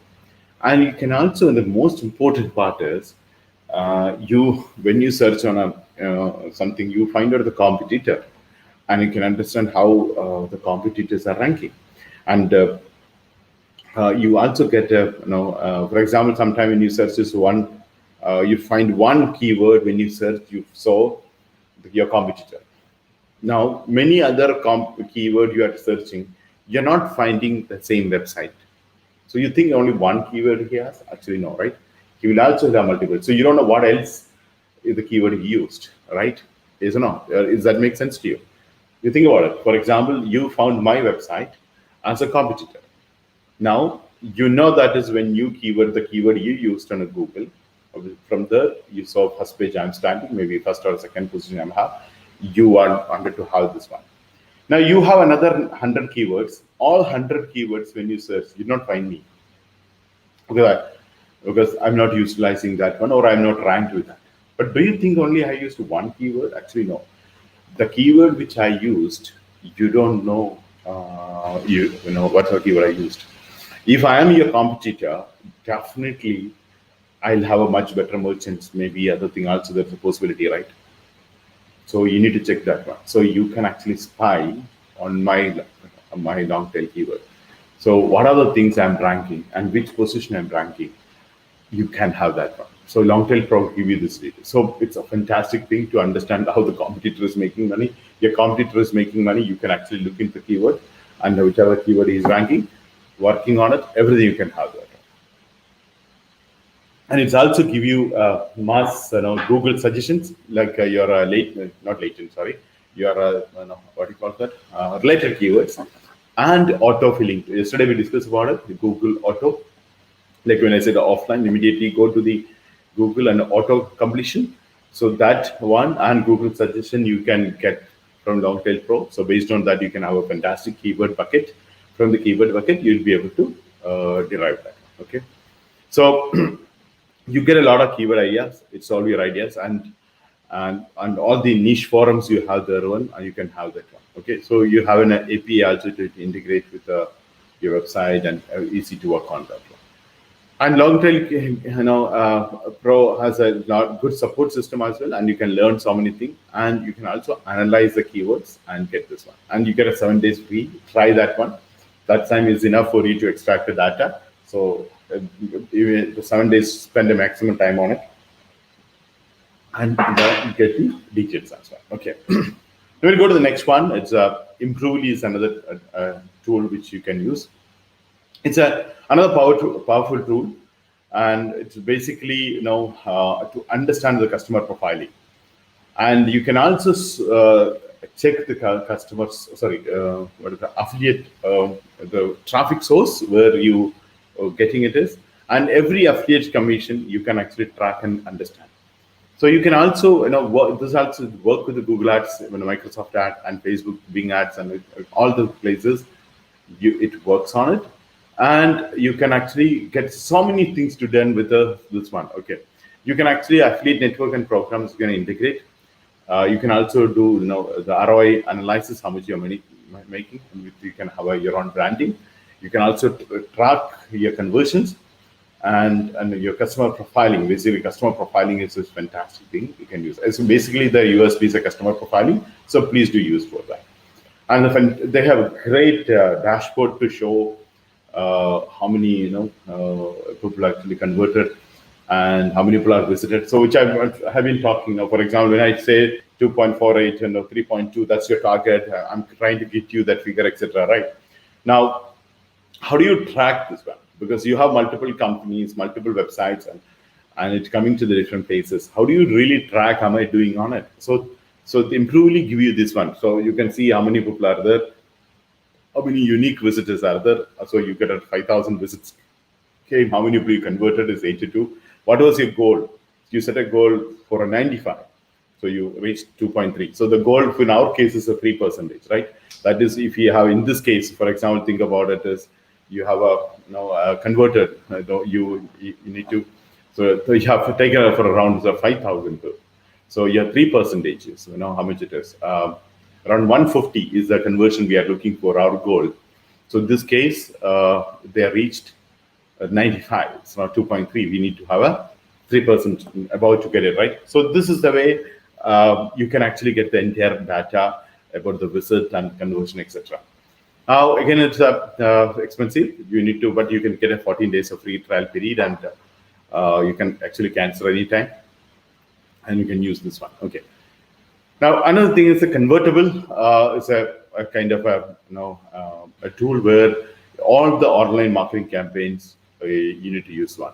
And you can also, the most important part is, you when you search on a something, you find out the competitor, and you can understand how the competitors are ranking, and you also get a, for example, sometime when you search this one, you find one keyword when you search, you saw your competitor. Now, many other keyword you are searching, you're not finding the same website. So you think only one keyword he has? Actually, no, right? He will also have multiple. So you don't know what else is the keyword he used, right? Is or not? Does that make sense to you? You think about it. For example, you found my website as a competitor. Now, you know that is when you keyword, the keyword you used on a Google. From there, you saw first page I'm standing, maybe first or second position I'm have. You are under to have this one. Now you have another 100 keywords. All 100 keywords when you search, you not find me. Okay, because I'm not utilizing that one or I'm not ranked with that. But do you think only I used one keyword? Actually, no. The keyword which I used, you don't know. You know what keyword I used. If I am your competitor, definitely I'll have a much better merchants. Maybe other thing also there's a possibility, right? So you need to check that one. So you can actually spy on my long tail keyword. So what are the things I'm ranking and which position I'm ranking? You can have that one. So long tail pro give you this data. So it's a fantastic thing to understand how the competitor is making money. Your competitor is making money. You can actually look into the keyword and whichever keyword is ranking, working on it, everything you can have that. And it's also give you mass, Google suggestions like your not latent, sorry, your what do you call that, related keywords, and autofilling. Yesterday we discussed about it, the Google auto. Like when I said offline, immediately go to the Google and auto completion. So that one and Google suggestion you can get from Longtail Pro. So based on that, you can have a fantastic keyword bucket. From the keyword bucket, you'll be able to derive that. Okay. So you get a lot of keyword ideas. It's all your ideas, and all the niche forums you have there one, and you can have that one. Okay, so you have an API also to integrate with your website, and easy to work on that one. And Longtail, Pro has a good support system as well, and you can learn so many things, and you can also analyze the keywords and get this one. And you get a 7 days free. Try that one. That time is enough for you to extract the data. So even the 7 days, spend a maximum time on it, and get the details as well. Okay. Now we'll go to the next one. It's Improvely is another tool which you can use. It's another powerful tool, and it's basically to understand the customer profiling, and you can also check the customers. Sorry, what is the affiliate, the traffic source where you getting it is, and every affiliate commission you can actually track and understand. So you can also, this also work with the Google Ads, Microsoft Ad, and Facebook Bing Ads, and all the places. It works on it, and you can actually get so many things to done with this one. Okay, you can actually affiliate network and programs you can integrate. You can also do the ROI analysis, how much you're making, and you can have your own branding. You can also track your conversions and your customer profiling. Basically, customer profiling is a fantastic thing you can use. It's basically the USB is a customer profiling, so please do use for that. And they have a great dashboard to show how many people actually converted and how many people are visited. So which I have been talking now. For example, when I say 2.48 and 3.2, that's your target. I'm trying to get you that figure, etc. Right now, how do you track this one? Because you have multiple companies, multiple websites, and it's coming to the different places. How do you really track? How am I doing on it? So they Improvely give you this one. So you can see how many people are there, how many unique visitors are there. So you get 5,000 visits Okay, how many people you converted is 82. What was your goal? You set a goal for a 95. So you reached 2.3. So the goal in our case is a 3%, right? That is, if you have in this case, for example, think about it as you have a converted. You need to so you have to take it for around 5,000. So you have 3%. You know how much it is. Around 150 is the conversion we are looking for our goal. So in this case, they reached 95. It's not 2.3. We need to have a 3% about to get it right. So this is the way you can actually get the entire data about the visit and conversion, etc. Now again, it's expensive. You need to, but you can get a 14 days of free trial period, and you can actually cancel anytime, and you can use this one. Okay. Now another thing is a convertible. It's a kind of a tool where all the online marketing campaigns you need to use one.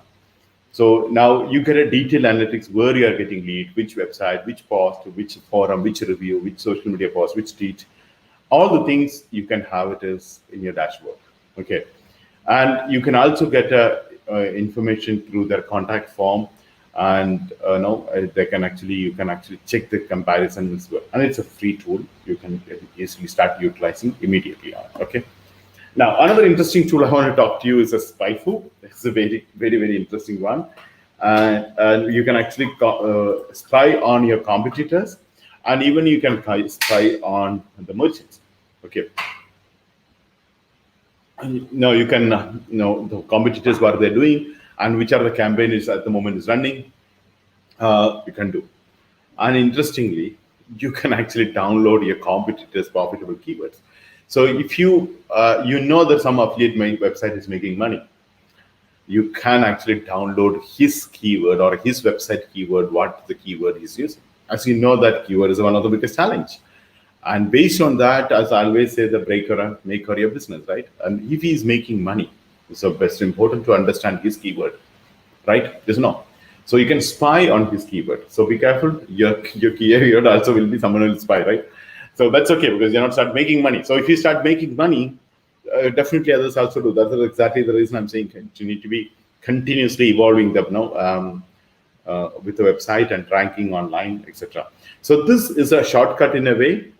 So now you get a detailed analytics where you are getting lead, which website, which post, which forum, which review, which social media post, which tweet. All the things you can have it is in your dashboard. Okay, and you can also get information through their contact form, and they can actually you can actually check the comparison as well. And it's a free tool. You can easily start utilizing immediately on. Okay. Now, another interesting tool I want to talk to you is a SpyFu. It's a very, very, very interesting one. And you can actually spy on your competitors, and even you can spy on the merchants. Okay. Now you can know the competitors, what they're doing, and which are the campaigns at the moment is running. You can do. And interestingly, you can actually download your competitors' profitable keywords. So if you know that some affiliate website is making money, you can actually download his keyword or his website keyword, what the keyword is using. As you know, that keyword is one of the biggest challenge. And based on that, as I always say, the make or your business, right? And if he is making money, so best important to understand his keyword, right? There's no. So you can spy on his keyword. So be careful. Your keyword also will be someone will spy, right? So that's okay because you're not start making money. So if you start making money, definitely others also do. That's exactly the reason I'm saying you need to be continuously evolving the with the website and ranking online, etc. So this is a shortcut in a way.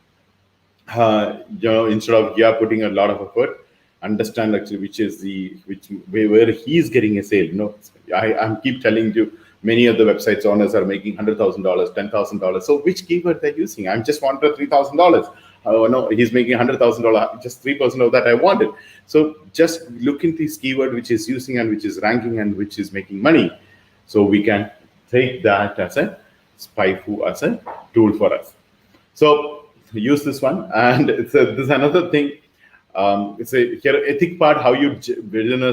Instead of putting a lot of effort, understand actually which is which way where he's getting a sale. I'm keep telling you, many of the websites owners are making $100,000, $10,000. So which keyword they're using? I just wanted $3,000. No, he's making $100,000. Just 3% of that I wanted. So just look into this keyword which is using and which is ranking and which is making money. So we can take that as a SpyFu as a tool for us. So use this one, and this is another thing. It's a ethic part. How you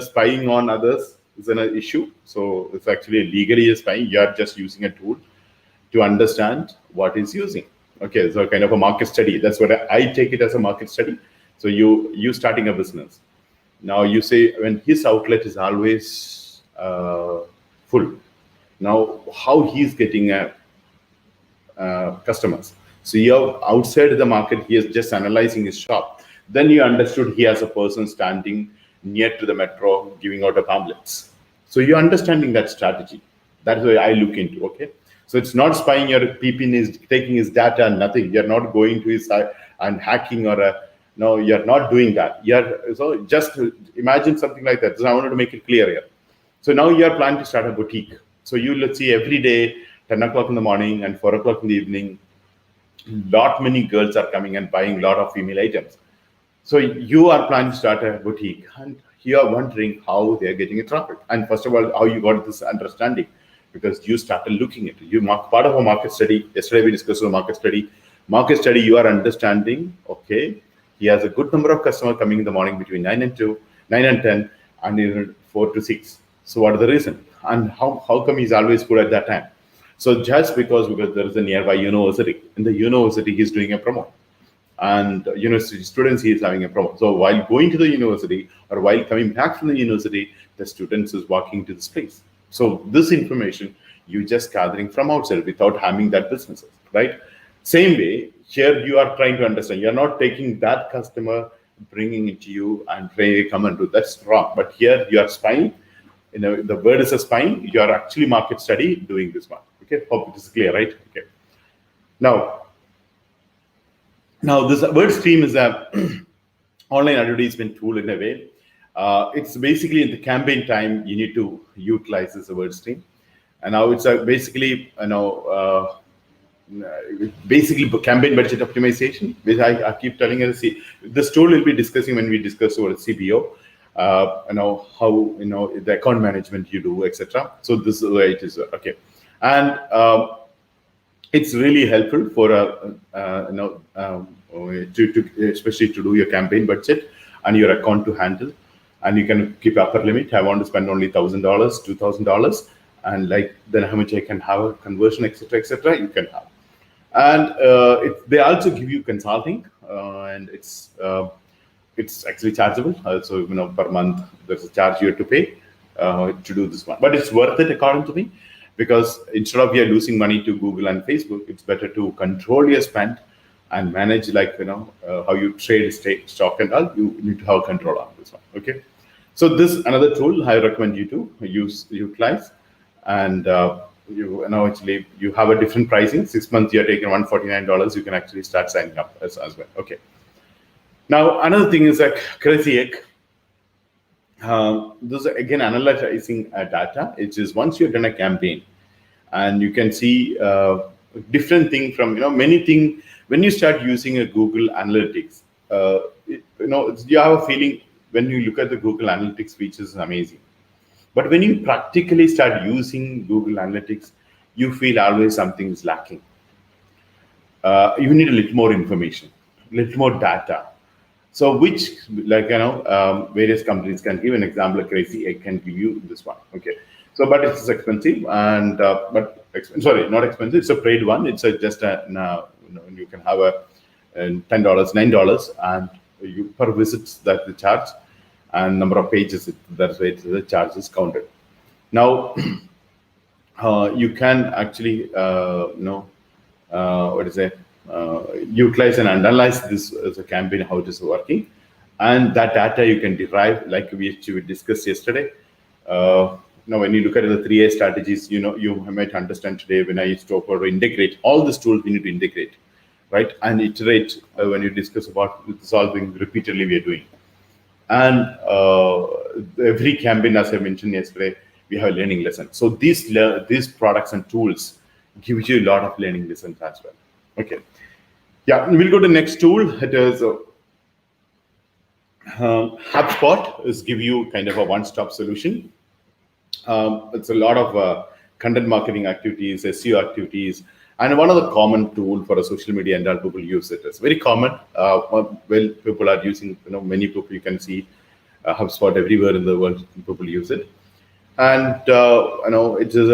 spying on others is an issue. So it's actually legally a spying. You are just using a tool to understand what is using. Okay, so kind of a market study. That's what I take it as a market study. So you starting a business. Now you say when his outlet is always full. Now how he's getting customers. So you're outside the market, he is just analyzing his shop. Then you understood he has a person standing near to the metro giving out a pamphlets. So you're understanding that strategy. That's why I look into, okay? So it's not spying your peeping is taking his data and nothing. You're not going to his site and hacking no, you're not doing that. So just imagine something like that. So I wanted to make it clear here. So now you're planning to start a boutique. So let's see every day, 10 o'clock in the morning and 4 o'clock in the evening, lot many girls are coming and buying a lot of female items. So you are planning to start a boutique, and you are wondering how they are getting a traffic. And first of all, how you got this understanding, because you started looking at it. You part of a market study. Yesterday we discussed a market study. Market study, you are understanding. Okay, he has a good number of customers coming in the morning between 9 and 10, and in 4 to 6. So what is the reason? And how come he's always good at that time? So just because there is a nearby university. In the university, he's doing a promo. And university students, he is having a promo. So while going to the university or while coming back from the university, the students is walking to this place. So this information you just gathering from outside without having that businesses, right? Same way, here you are trying to understand. You're not taking that customer, bringing it to you and say, come and do. That's wrong. But here you are spying the word is a spine. You are actually market study doing this one. Okay, hope it is clear, right? Okay. Now this word stream is a online advertisement tool in a way. It's basically in the campaign time you need to utilize this word stream, and now it's basically basically campaign budget optimization, which I keep telling you. See, this tool will be discussing when we discuss about CBO, how the account management you do, etc. So this is where it is. Okay, and it's really helpful for to especially to do your campaign budget and your account to handle, and you can keep upper limit. I want to spend only $1,000, $2,000, and then how much I can have a conversion, etc., etc. You can have, and they also give you consulting, and it's actually chargeable. So per month there's a charge you have to pay to do this one, but it's worth it according to me, because instead of you're losing money to Google and Facebook, it's better to control your spend and manage how you trade stock and all. You need to have control on this one. Okay, so this another tool I recommend you to utilize, and actually you have a different pricing. 6 months you're taking $149. You can actually start signing up as well. Okay. Now another thing is Crazy Egg. This is again analyzing data. It is once you've done a campaign, and you can see different thing from many things. When you start using a Google Analytics, you have a feeling when you look at the Google Analytics features is amazing. But when you practically start using Google Analytics, you feel always something is lacking. You need a little more information, a little more data. So which, various companies can give an example. Crazy Egg can give you this one. Okay. So, but it's expensive, and sorry, not expensive. It's a paid one. It's just you can have a $10, $9, and you per visits that the charge, and number of pages. That's why the charge is counted. Now, you can actually utilize and analyze this as a campaign, how it is working, and that data you can derive, like we discussed yesterday. Now, when you look at the 3A strategies, you might understand today when I used to integrate all these tools, we need to integrate, right, and iterate. When you discuss about solving repeatedly, we are doing, and every campaign, as I mentioned yesterday, we have a learning lesson. So these products and tools give you a lot of learning lessons as well. Okay. Yeah, we'll go to the next tool. It is HubSpot. Is give you kind of a one-stop solution. It's a lot of content marketing activities, SEO activities, and one of the common tool for a social media, and all people use it. It's very common. Well, people are using. Many people, you can see HubSpot everywhere in the world. People use it, and it is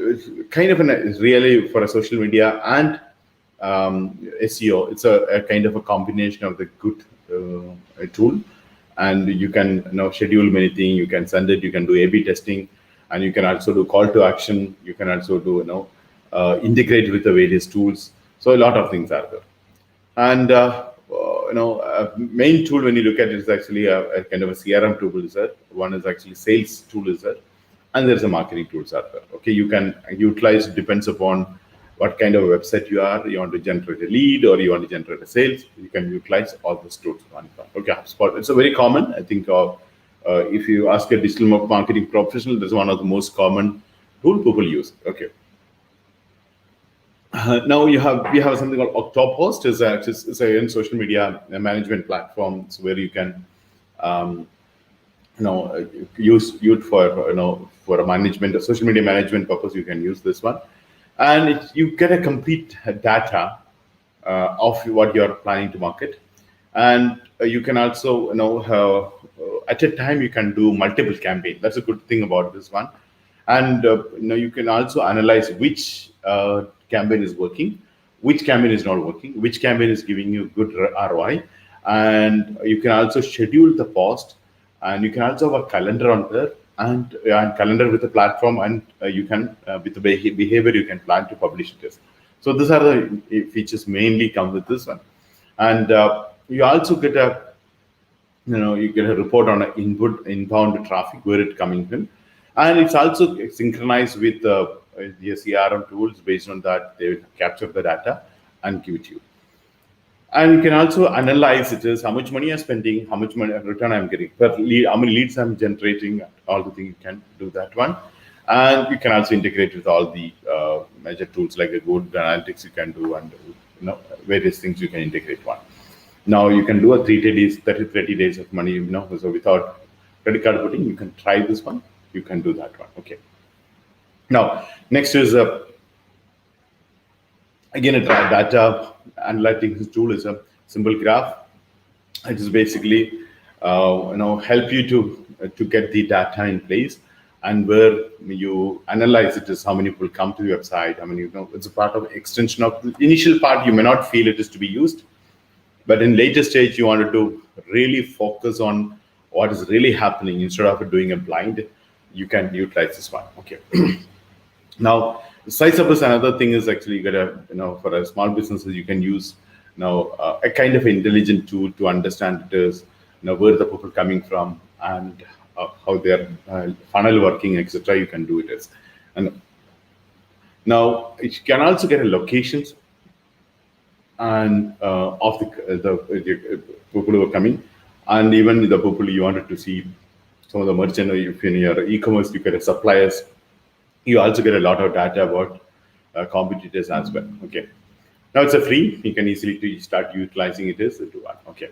it's kind of really for a social media and SEO. It's a kind of a combination of the good tool, and you can schedule many things. You can send it. You can do A/B testing, and you can also do call to action. You can also do integrate with the various tools. So a lot of things are there, and main tool when you look at it is actually a kind of a CRM tool. Is there one is actually sales tool is there, and there's a marketing tools are there. Okay, you can utilize, depends upon what kind of website you are. You want to generate a lead or you want to generate a sales, you can utilize all those tools. Okay, HubSpot. It's a very common. I think if you ask a digital marketing professional, that's one of the most common tool people use. Okay. Now we have something called Octopost. Is a social media management platform. It's where you can use it for a management, a social media management purpose. You can use this one, and you get a complete data of what you're planning to market, and you can also at a time you can do multiple campaigns. That's a good thing about this one, and you can also analyze which campaign is working, which campaign is not working, which campaign is giving you good ROI, and you can also schedule the post, and you can also have a calendar on there, and calendar with the platform, and you can with the behavior you can plan to publish it. So these are the features mainly come with this one, and you also get a you get a report on inbound traffic, where it's coming in, And it's also synchronized with the CRM tools. Based on that, they will capture the data and give it to you. And you can also analyze it as how much money I'm spending, how much money return I'm getting, per lead, how many leads I'm generating, all the things. You can do that one. And you can also integrate with all the major tools like a Google Analytics you can do, and various things you can integrate one. Now you can do a 30 days of money, so without credit card putting, you can try this one. You can do that one. Okay. Now, next is again, a data analytics tool is a simple graph. It is basically help you to get the data in place, and where you analyze it is how many people come to the website. I mean, it's a part of extension of the initial part. You may not feel it is to be used, but in later stage you wanted to really focus on what is really happening instead of doing a blind. You can utilize this one. Okay. Now, size up is another thing. Is actually you gotta, for a small businesses, you can use a kind of intelligent tool to understand it is where the people coming from, and how their funnel working, etc. You can do it as. And now you can also get a locations and of the people who are coming, and even the people you wanted to see, some of the merchant, or if in your e-commerce you get a suppliers. You also get a lot of data about competitors as well. Okay. Now it's a free. You can easily start utilizing it as a tool. Okay.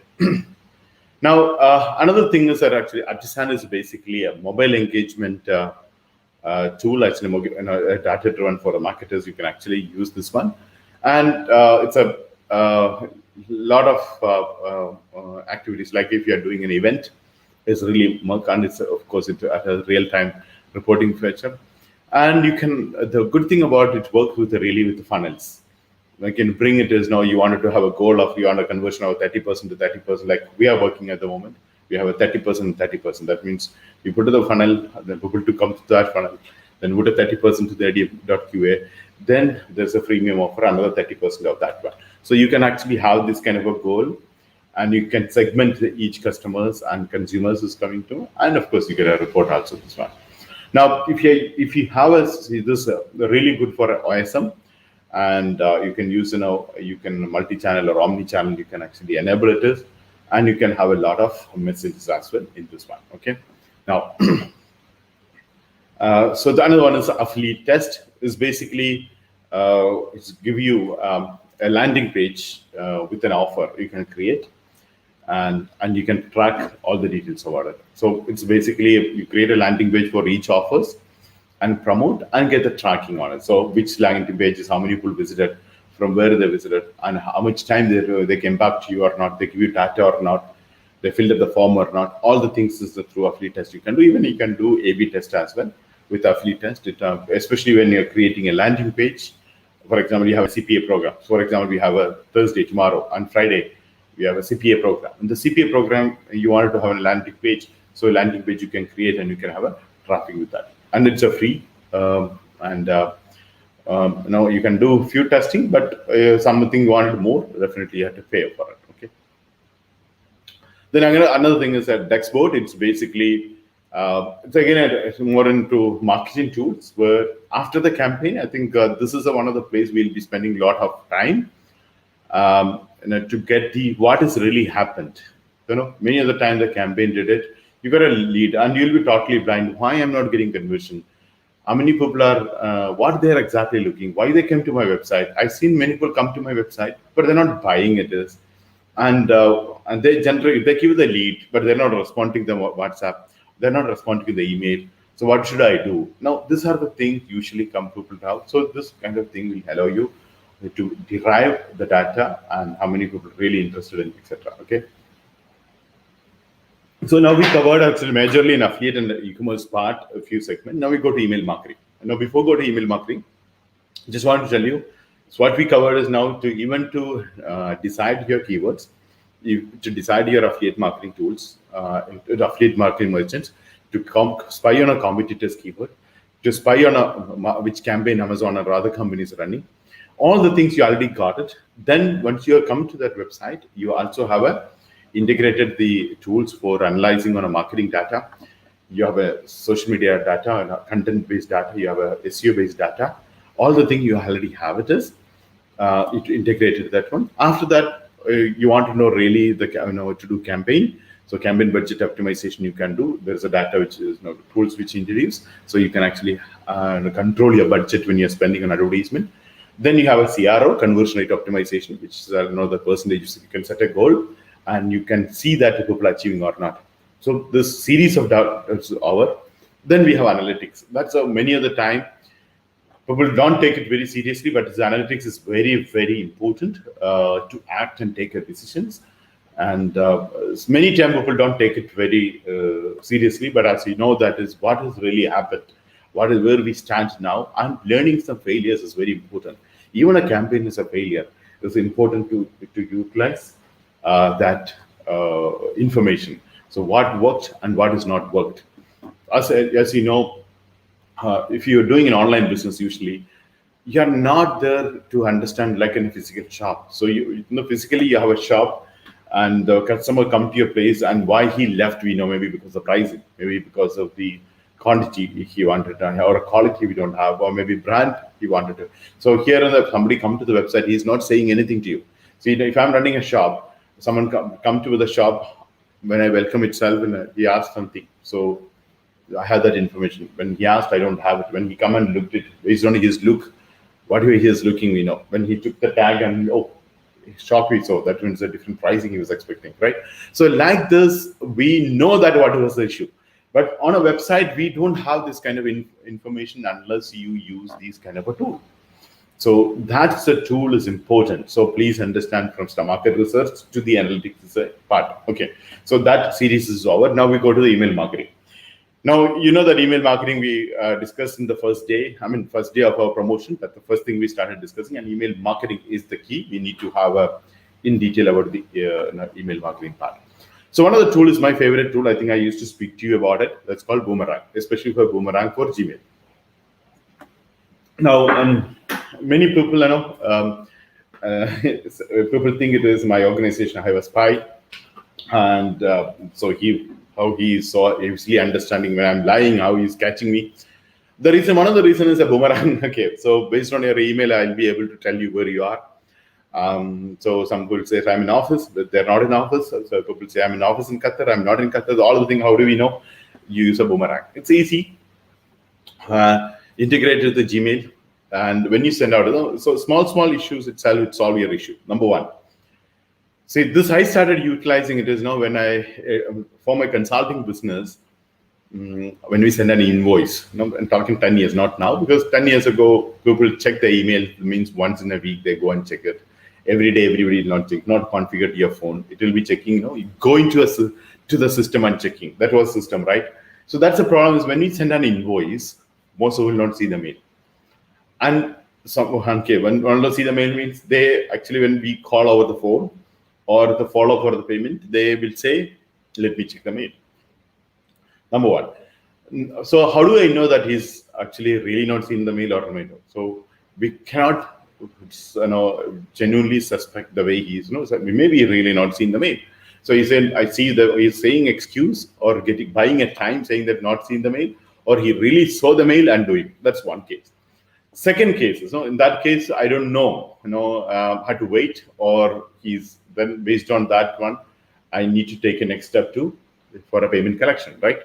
Now another thing is that actually Artisan is basically a mobile engagement tool. Actually, a data driven for the marketers. You can actually use this one, and it's a lot of activities. Like if you are doing an event, it's really and it's of course it at a real time reporting feature. And you can, the good thing about it works with the funnels. I can bring it as now you wanted to have a goal of you want a conversion of 30% to 30%, like we are working at the moment. We have a 30%, 30%. That means you put to the funnel, the people to come to that funnel, then put a 30% to the adm.qa, then there's a freemium offer, another 30% of that one. So you can actually have this kind of a goal, and you can segment each customers and consumers who's coming to, and of course you get a report also this one. Now, if you have this really good for OSM, and you can use you can multi-channel or omni-channel, you can actually enable it, and you can have a lot of messages as well in this one. Okay. Now, so the another one is affiliate test. Is basically it's give you a landing page with an offer you can create. And you can track all the details about it. So it's basically you create a landing page for each offers and promote and get the tracking on it. So which landing page is, how many people visited, from where they visited, and how much time they came back to you or not, they give you data or not, they filled up the form or not. All the things is through affiliate test you can do. Even you can do A/B test as well with affiliate test. Especially when you're creating a landing page. For example, you have a CPA program. For example, we have a Thursday, tomorrow, and Friday. We have a CPA program. In the CPA program, you wanted to have a landing page. So a landing page you can create, and you can have a traffic with that. And it's a free. Now you can do few testing, but something you wanted more, definitely you have to pay for it. Okay. Then another thing is that Dexboard. It's basically it's again it's more into marketing tools. Where after the campaign, I think this is one of the places we'll be spending a lot of time. To get what has really happened. Many of the time the campaign did it, you got a lead and you'll be totally blind. Why I'm not getting conversion? How many people are, what they're exactly looking, why they came to my website. I've seen many people come to my website, but they're not buying it. And they give the lead, but they're not responding to the WhatsApp. They're not responding to the email. So what should I do? Now, these are the things usually come people to have. So this kind of thing will allow you to derive the data and how many people are really interested in, etc. Okay. So now we covered actually majorly in affiliate and the e-commerce part, a few segments. Now we go to email marketing. Now before go to email marketing, just want to tell you, so what we covered is now to decide your keywords, to decide your affiliate marketing tools, affiliate marketing merchants, to spy on a competitor's keyword, to spy on which campaign Amazon or other companies are running. All the things you already got it. Then once you come to that website, you also have integrated the tools for analyzing on a marketing data. you have a social media data and a content-based data, you have a SEO-based data. All the thing you already have it is it integrated that one. After that, you want to know really to do campaign. So campaign budget optimization you can do. There's a data which is tools which introduce, so you can actually control your budget when you're spending on advertisement. Then you have a CRO, conversion rate optimization, which is the percentages. You can set a goal and you can see that people are achieving or not. So this series of data is our. Then we have analytics. That's how many of the time people don't take it very seriously, but the analytics is very, very important to act and take decisions. And many times people don't take it very seriously, but as you know, that is what has really happened. What is where we stand now, and learning some failures is very important. Even a campaign is a failure. It's important to utilize that information. So what worked and what is not worked. As you know, if you're doing an online business, usually you're not there to understand like in a physical shop. So physically you have a shop, and the customer come to your place, and why he left, we know, maybe because of pricing, maybe because of the quantity he wanted, or a quality we don't have, or maybe brand he wanted to. So here and there, somebody come to the website, he's not saying anything to you. So if I'm running a shop, someone come to the shop, when I welcome itself, and he asked something. So I have that information. When he asked, I don't have it. When he come and looked at it, based on his look, whatever he is looking, we know. When he took the tag and shop we saw, that means a different pricing he was expecting, right? So like this, we know that what was the issue. But on a website, we don't have this kind of information unless you use these kind of a tool. So that's the tool is important. So please understand from the market research to the analytics part. Okay, so that series is over. Now we go to the email marketing. Now, you know that email marketing we discussed in the first day of our promotion. That's the first thing we started discussing, and email marketing is the key. We need to have in detail about the email marketing part. So one of the tools is my favorite tool. I think I used to speak to you about it. That's called Boomerang, especially for Boomerang for Gmail. Now, many people, people think it is my organization. I have a spy, and so he's so easily understanding when I'm lying, how he's catching me. One of the reasons is a boomerang. Okay, so based on your email, I'll be able to tell you where you are. So some people say I'm in office, but they're not in office. So people say I'm in office in Qatar, I'm not in Qatar. All the thing, how do we know? You use a boomerang. It's easy. Integrated with the Gmail, and when you send out, so small issues itself would solve your issue. Number one. See, this I started utilizing it is now when for my consulting business, when we send an invoice. I'm talking 10 years, not now, because 10 years ago, people check the email. It means once in a week, they go and check it. Every day, everybody will not check, not configure your phone. It will be checking, going to the system and checking. That was system, right? So that's the problem is when we send an invoice, most will not see the mail. And when one will see the mail means they actually, when we call over the phone, or the follow-up for the payment, they will say, let me check the mail. Number one. So how do I know that he's actually really not seen the mail or mail? So we cannot genuinely suspect the way he is. So we may be really not seen the mail. So he said, I see that he's saying excuse or buying a time saying that not seen the mail, or he really saw the mail and doing. That's one case. Second case, in that case, I don't know, had to wait, or he's then based on that one, I need to take a next step for a payment collection, right?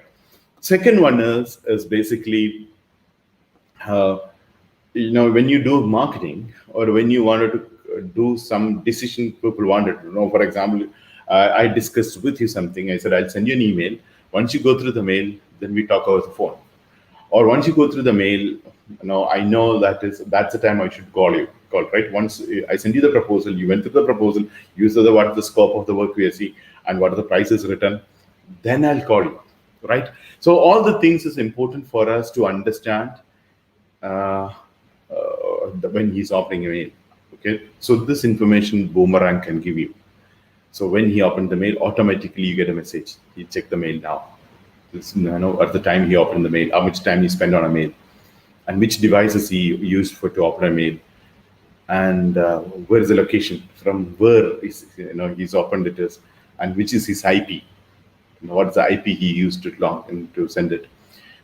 Second one is basically, when you do marketing or when you wanted to do some decision people wanted to know. For example, I discussed with you something. I said, I'll send you an email. Once you go through the mail, then we talk over the phone. Or once you go through the mail, I know that's the time I should call, right? Once I send you the proposal, you went through the proposal, you saw what is the scope of the work we are seeing and what are the prices written, then I'll call you, right? So all the things is important for us to understand when he's opening a mail, okay? So this information Boomerang can give you. So when he opened the mail, automatically you get a message. You check the mail now. At the time he opened the mail, how much time he spent on a mail, and which devices he used to open a mail, and where is the location from where he's opened it is, and which is his IP. what's the IP he used to send it.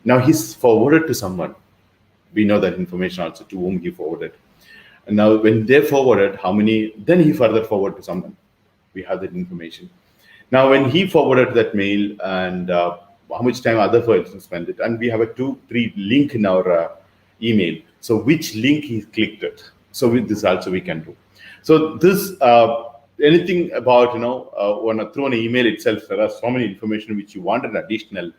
Now he's forwarded to someone. We know that information also to whom he forwarded. And now when they forwarded, how many, then he further forwarded to someone. We have that information. Now when he forwarded that mail and how much time other person spent it, and we have a 2-3 link in our email. So which link he clicked it. So with this also we can do. So this anything about through an email itself, there are so many information which you want an additional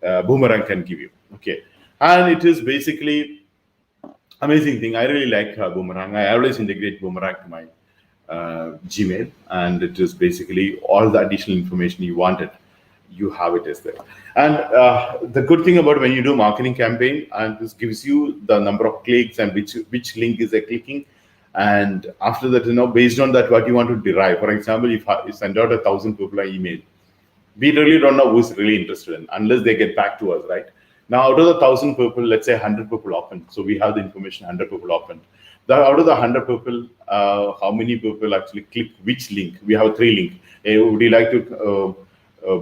Boomerang can give you. Okay, and it is basically amazing thing. I really like Boomerang. I always integrate Boomerang to my Gmail, and it is basically all the additional information you wanted. You have it as there. And the good thing about when you do marketing campaign, and this gives you the number of clicks and which link is they clicking. And after that, based on that, what you want to derive. For example, if you send out 1,000 people an email, we really don't know who's really interested in unless they get back to us, right? Now, out of the 1,000 people, let's say 100 people opened. So we have the information 100 people opened. Out of the 100 people, how many people actually click which link? We have 3 links. Hey, would you like to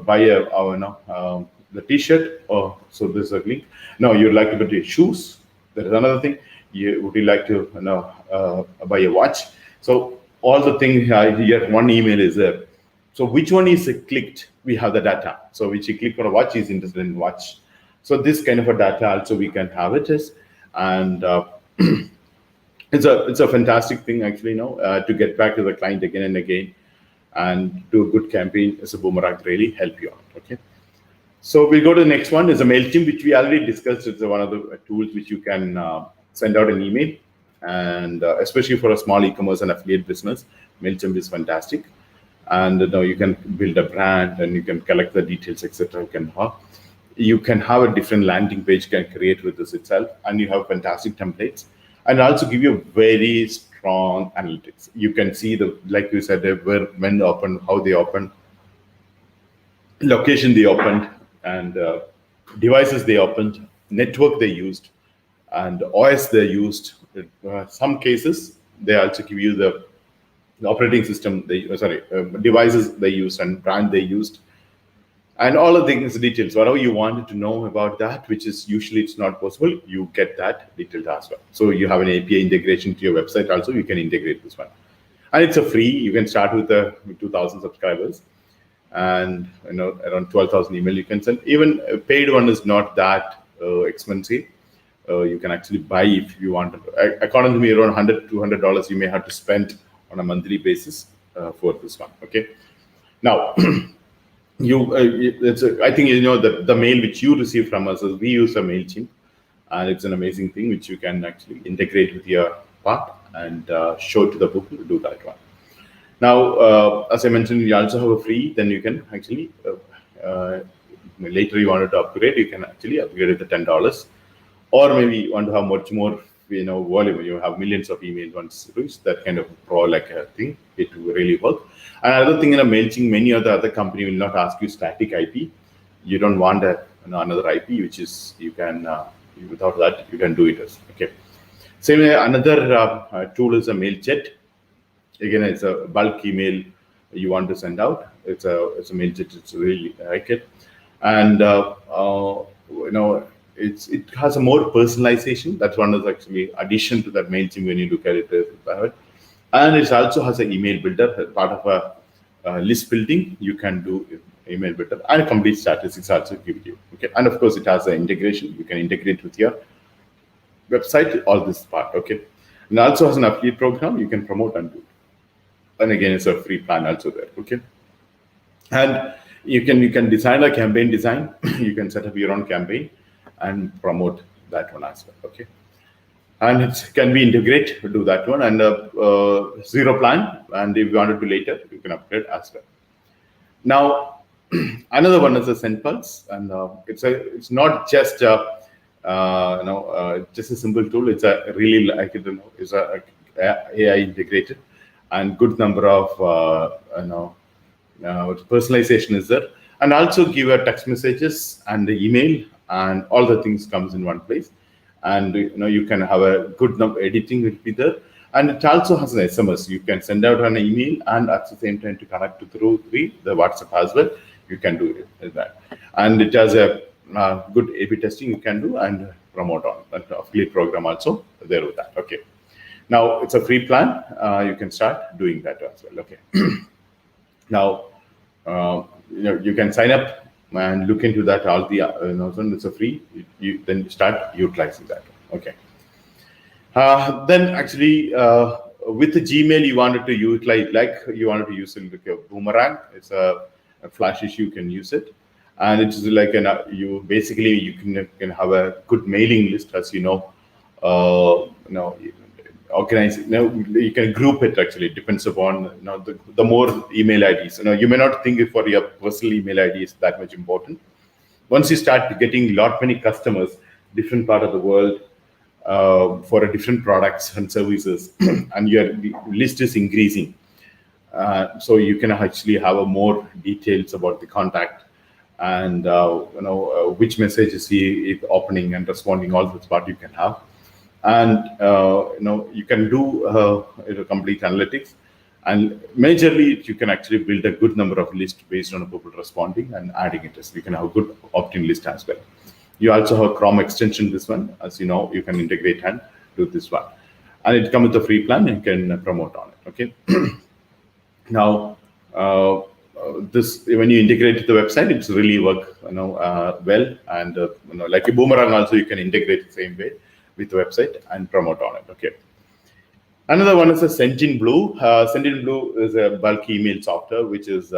buy the T-shirt? Oh, so this is a link. No, you'd like to buy shoes. There is another thing. Would you like to buy a watch? So all the things here, one email is there. So which one is clicked? We have the data. So which you click for a watch is interested in watch. So this kind of a data also we can have it as, and it's a fantastic thing actually to get back to the client again and again and do a good campaign as a Boomerang really help you out. Okay. So we go to the next one is a MailChimp, which we already discussed. It's one of the tools which you can send out an email, and especially for a small e-commerce and affiliate business, MailChimp is fantastic. And you can build a brand and you can collect the details, etc. You can have a different landing page you can create with this itself, and you have fantastic templates, and also give you very strong analytics. You can see like you said, where, when they opened, how they opened, location they opened, and devices they opened, network they used, and OS they used. Some cases they also give you the operating system devices they used and brand they used, and all of the things details. Whatever you wanted to know about that, which is usually it's not possible, you get that detailed as well. So you have an API integration to your website also. You can integrate this one, and it's a free. You can start with 2,000 subscribers, and around 12,000 email you can send. Even a paid one is not that expensive. You can actually buy if you want. According to me, around $100 to $200 you may have to spend on a monthly basis for this one. Okay. Now, I think the mail which you receive from us is we use a MailChimp, and it's an amazing thing which you can actually integrate with your part and show to the book to do that one. Now, as I mentioned, we also have a free. Then you can actually later you wanted to upgrade, you can actually upgrade it to $10, or maybe you want to have much more volume. You have millions of emails once reached, that kind of pro like a thing. It will really work. Another thing in a MailChimp, many other company will not ask you static IP. You don't want another IP, which is you can without that you can do it as okay. Same way, another tool is a MailJet. Again, it's a bulk email you want to send out. It's a MailJet. It's really like it, and it has a more personalization. That's one of the actually addition to that MailChimp when you look at it. And it also has an email builder, part of a list building. You can do email builder, and complete statistics also give you. Okay, and of course it has an integration. You can integrate with your website, all this part. Okay, and also has an affiliate program you can promote and do. And again, it's a free plan also there. Okay, and you can design a campaign design. You can set up your own campaign and promote that one as well. Okay, and it can be integrate to do that one, and zero plan, and if you want to do later, you can upgrade as well. Now, another one is a SendPulse, and it's not just just a simple tool. It's a really it's a AI integrated, and good number of personalization is there, and also give a text messages and the email, and all the things comes in one place. And you can have a good number editing will be there, and it also has an SMS. You can send out an email, and at the same time to connect to through the WhatsApp as well. you can do it that, and it has a good A/B testing you can do and promote on that affiliate program also there with that. Okay, now it's a free plan. You can start doing that as well. Okay. Now you can sign up and look into that. All the it's a free. You then start utilizing that. Okay. Then actually, with the Gmail, you wanted to utilize, like you wanted to use it like a boomerang. It's a flash issue. You can use it, and it's like you basically you can have a good mailing list, as you know. Organize. You can group it. Actually, it depends upon the more email IDs. You may not think for your personal email ID is that much important. Once you start getting many customers, different part of the world, for different products and services, and your list is increasing. So you can actually have more details about the contact and which message is he opening and responding. All this part you can have, and you can do complete analytics. And majorly, you can actually build a good number of lists based on people responding and adding it. So you can have a good opt-in list as well. You also have Chrome extension, this one, as you know, you can integrate and do this one. And it comes with a free plan, you can promote on it, okay? Now, this, when you integrate to the website, it's really work, well. And, like a boomerang also, you can integrate the same way with the website and promote on it, okay? Another one is a Sendinblue. Sendinblue is a bulk email software, which is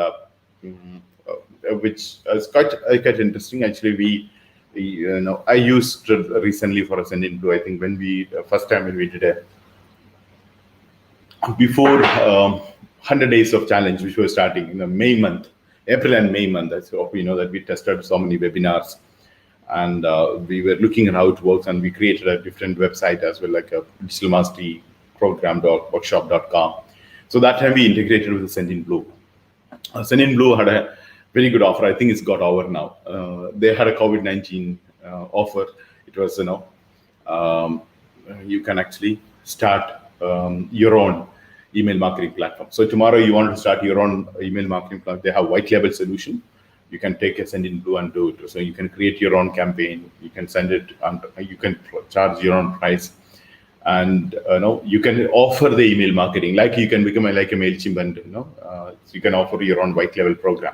quite interesting. Actually, I used recently for a Sendinblue. I think when we first time when we did a before 100 days of challenge, which was starting in May month, April and May month. That's hope that we tested so many webinars, and we were looking at how it works, and we created a different website as well, like a digital mastery program.workshop.com. So that time we integrated with the Sendinblue. Sendinblue had a very good offer. I think it's got over now. They had a COVID-19 offer. It was, you can actually start your own email marketing platform. So tomorrow you want to start your own email marketing platform. They have white label solution. You can take a Sendinblue and do it. So you can create your own campaign. You can send it, and you can charge your own price. And you can offer the email marketing, like you can become like a MailChimp, and so you can offer your own white label program.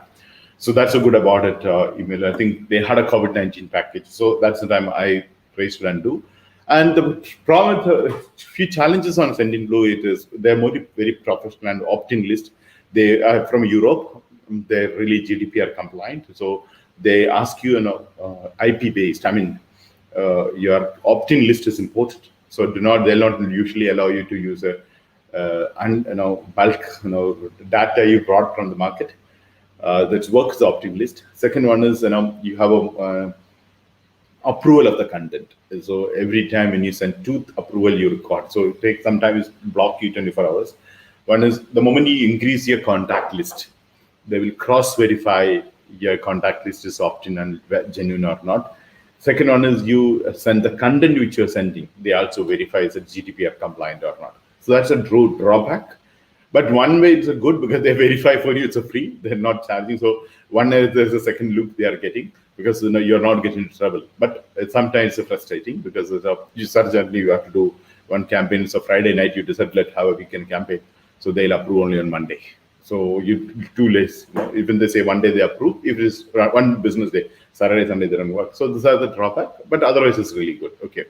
So that's so good about it. Email. I think they had a COVID-19 package, so that's the time I raised it and do. And the problem, few challenges on Sendinblue, it is they're very professional and opt-in list. They are from Europe. They're really GDPR compliant, so they ask you, IP based. I mean, your opt-in list is important. So they'll not usually allow you to use a bulk data you brought from the market. That works the opt-in list. Second one is you have a approval of the content. So every time when you send to approval, you record. So it takes sometimes block you 24 hours. One is the moment you increase your contact list, they will cross-verify your contact list is opt-in and genuine or not. Second one is you send the content which you're sending. They also verify is it GDPR compliant or not. So that's a true drawback. But one way it's a good because they verify for you, it's a free. They're not charging. So one is there's a second loop they are getting because you're not getting into trouble. But sometimes it's frustrating because you certainly you have to do one campaign. So Friday night you decide let's have a weekend campaign. So they'll approve only on Monday. So you too late. Even they say one day they approve. If it's one business day, Saturday, Sunday they don't work. So these are the drawback. But otherwise it's really good. Okay,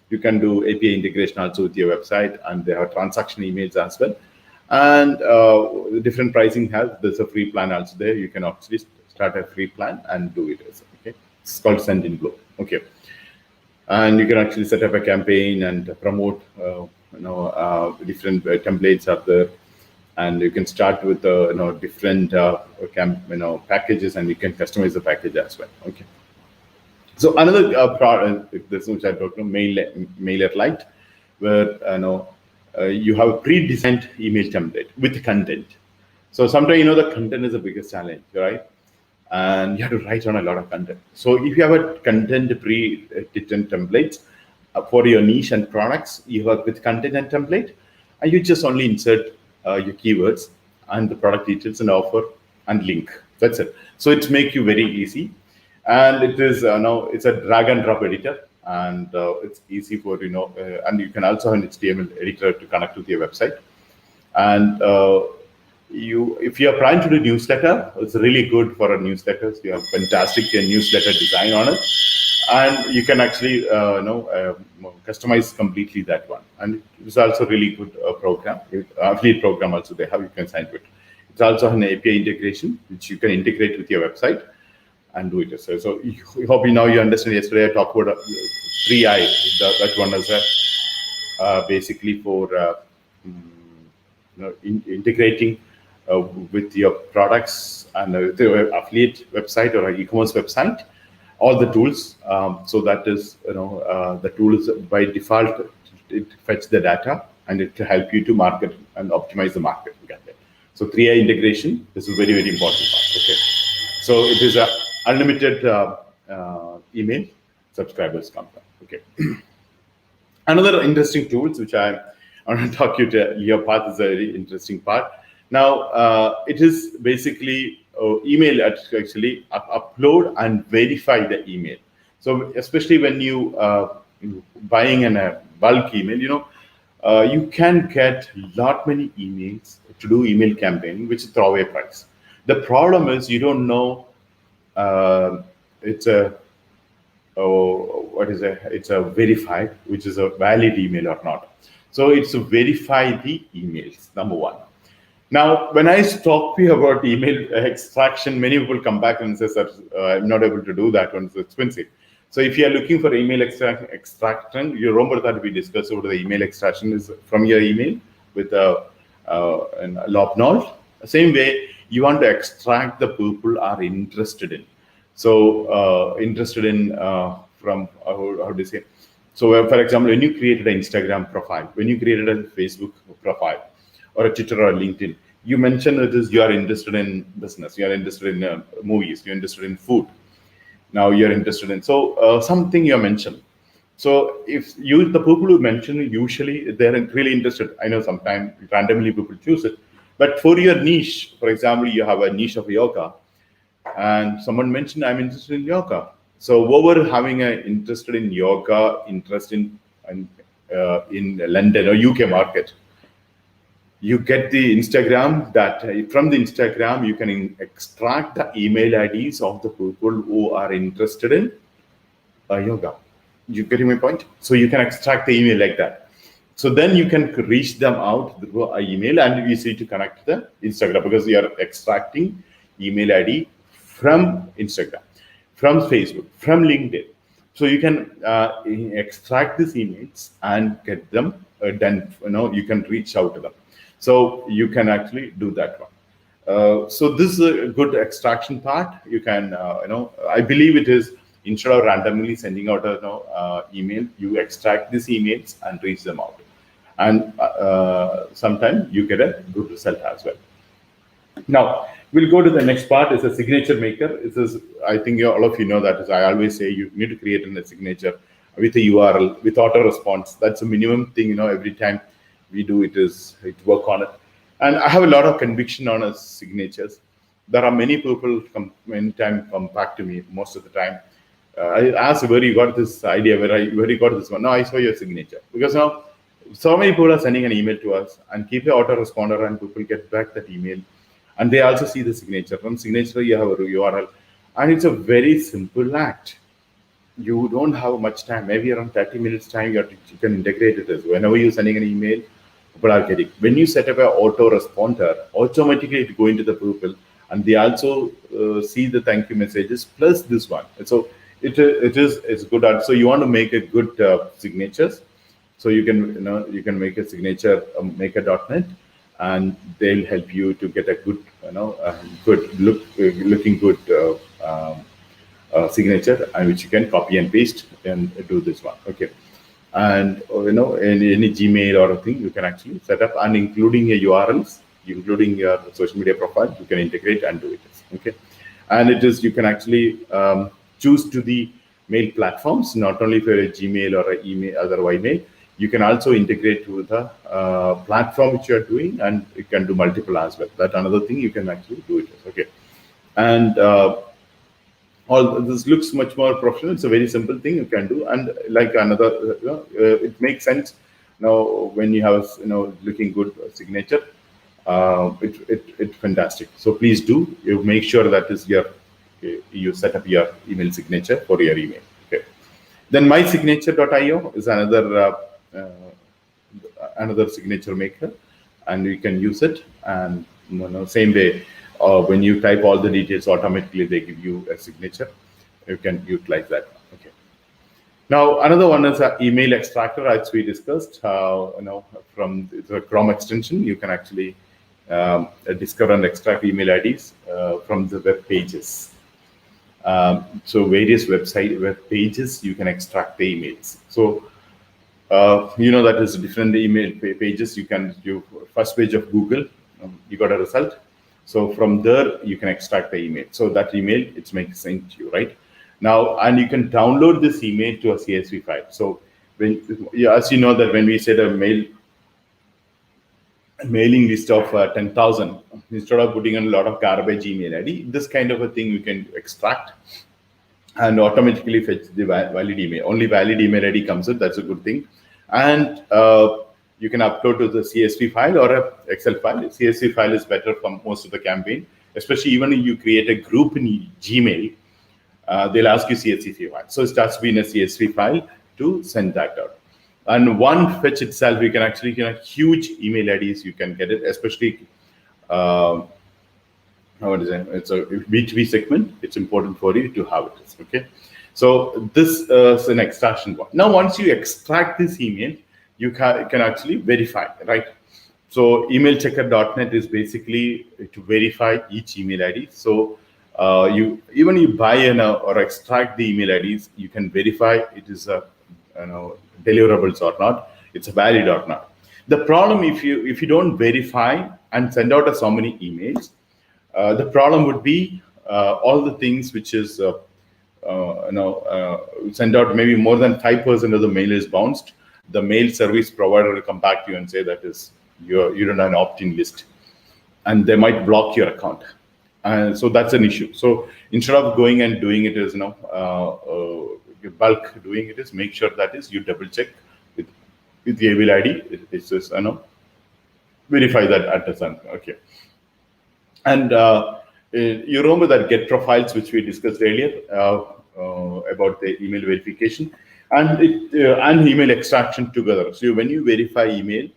you can do API integration also with your website, and they have transaction emails as well. And different pricing there's a free plan also there. You can actually start a free plan and do it. Okay, it's called Sendinblue. Okay, and you can actually set up a campaign and promote. Different templates are there. And you can start with different packages, and you can customize the package as well. Okay. So another product, this which I talked about, MailerLite, where you have a pre-designed email template with content. So sometimes the content is the biggest challenge, right? And you have to write on a lot of content. So if you have a content pre-written templates for your niche and products, you work with content and template, and you just only insert your keywords and the product details and offer and link. That's it. So it's make you very easy, and it is now it's a drag and drop editor, and it's easy for and you can also have an HTML editor to connect with your website. And if you are trying to do newsletter, it's really good for a newsletter. So you have fantastic newsletter design on it, and you can actually customize completely that one. And it's also really good program, affiliate program also they have. You can sign to it. It's also an API integration which you can integrate with your website and do it. So you hope now you understand. Yesterday I talked about 3I. That one is basically for integrating with your products and with your affiliate website or an e-commerce website, all the tools. So that is, the tools by default, it fetch the data and it help you to market and optimize the market. So 3I integration, this is very, very important part. Okay. So it is a unlimited email subscribers company. Okay. Another interesting tools which I want to talk you to your path is a very interesting part. Now it is basically email actually upload and verify the email. So especially when you buying a bulk email, you can get lot many emails to do email campaign, which is throwaway price. The problem is you don't know it's a it's a verified, which is a valid email or not. So it's to verify the emails, number one. Now, when I talk to you about email extraction, many people come back and say, "Sir, I'm not able to do that one. It's expensive." So if you are looking for email extraction, you remember that we discussed over the email extraction is from your email with a log. Same way, you want to extract the people are interested in. So interested in from how do you say? So for example, when you created an Instagram profile, when you created a Facebook profile, or a Twitter or a LinkedIn, you mentioned that you are interested in business, you are interested in movies, you're interested in food. Now you're interested in something you mentioned. So if the people who mention usually they're really interested. I know sometimes randomly people choose it, but for your niche, for example, you have a niche of yoga, and someone mentioned I'm interested in yoga. So over having an interested in yoga, interest in London or UK market, you get the Instagram data. From the Instagram, you can extract the email IDs of the people who are interested in yoga. You getting my point? So you can extract the email like that. So then you can reach them out through an email, and easy to connect the Instagram because you are extracting email ID from Instagram, from Facebook, from LinkedIn. So you can extract these emails and get them done. You can reach out to them. So you can actually do that one. So this is a good extraction part. You can, I believe it is instead of randomly sending out a email, you extract these emails and reach them out. And sometimes you get a good result as well. Now, we'll go to the next part. It's a signature maker. I think all of you know that. As I always say, you need to create a signature with a URL, with auto response. That's a minimum thing, every time we do it work on it. And I have a lot of conviction on our signatures. There are many people come back to me most of the time. I ask where you got this idea, where you got this one. No, I saw your signature. Because now so many people are sending an email to us and keep your autoresponder, and people get back that email. And they also see the signature. From signature, you have a URL. And it's a very simple act. You don't have much time, maybe around 30 minutes time, you can integrate it as whenever you're sending an email, people are getting. When you set up an autoresponder, automatically it go into the people, and they also see the thank you messages plus this one. So it's good. So you want to make a good signatures. So you can make a signature maker.net, and they'll help you to get a good looking good signature, and which you can copy and paste and do this one. Okay. And any Gmail or a thing you can actually set up, and including your URLs, including your social media profile, you can integrate and do it. Okay. And you can actually choose to the mail platforms, not only for a Gmail or an email, other email. You can also integrate to the platform which you are doing, and you can do multiple as well. That's another thing you can actually do it. Okay. And all this looks much more professional. It's a very simple thing you can do, and like another, it makes sense. Now, when you have looking good signature, it's fantastic. So please do you make sure that is your you set up your email signature for your email. Okay. Then mysignature.io is another signature maker, and you can use it. And same way, when you type all the details, automatically they give you a signature. You can utilize that. Okay. Now another one is an email extractor, as we discussed. From the Chrome extension, you can actually discover and extract email IDs from the web pages. So various web pages, you can extract the emails. So that is different email pages. You can do first page of Google, you got a result. So from there, you can extract the email. So that email, it makes sense to you, right? Now, and you can download this email to a CSV file. So as you know that when we set a mailing list of 10,000, instead of putting in a lot of garbage email ID, this kind of a thing you can extract and automatically fetch the valid email. Only valid email ID comes in. That's a good thing. And you can upload to the CSV file or a Excel file. CSV file is better for most of the campaign, especially even if you create a group in Gmail, they'll ask you CSV file. So it has to be in a CSV file to send that out. And one fetch itself, you can actually huge email IDs, you can get it, especially what is it? It's a B2B segment. It's important for you to have it. Okay. So this is an extraction one. Now, once you extract this email, you can actually verify, right? So emailchecker.net is basically to verify each email ID. So you buy or extract the email IDs, you can verify it is deliverables or not, it's valid or not. The problem, if you don't verify and send out so many emails, the problem would be all the things which is send out maybe more than 5% of the mail is bounced. The mail service provider will come back to you and say that is you don't have an opt-in list, and they might block your account. So that's an issue. So instead of going and doing it as bulk doing it, is make sure that is you double check with the email ID. It's just verify that address. Okay. And you remember that get profiles which we discussed earlier about the email verification and email extraction together. So when you verify email,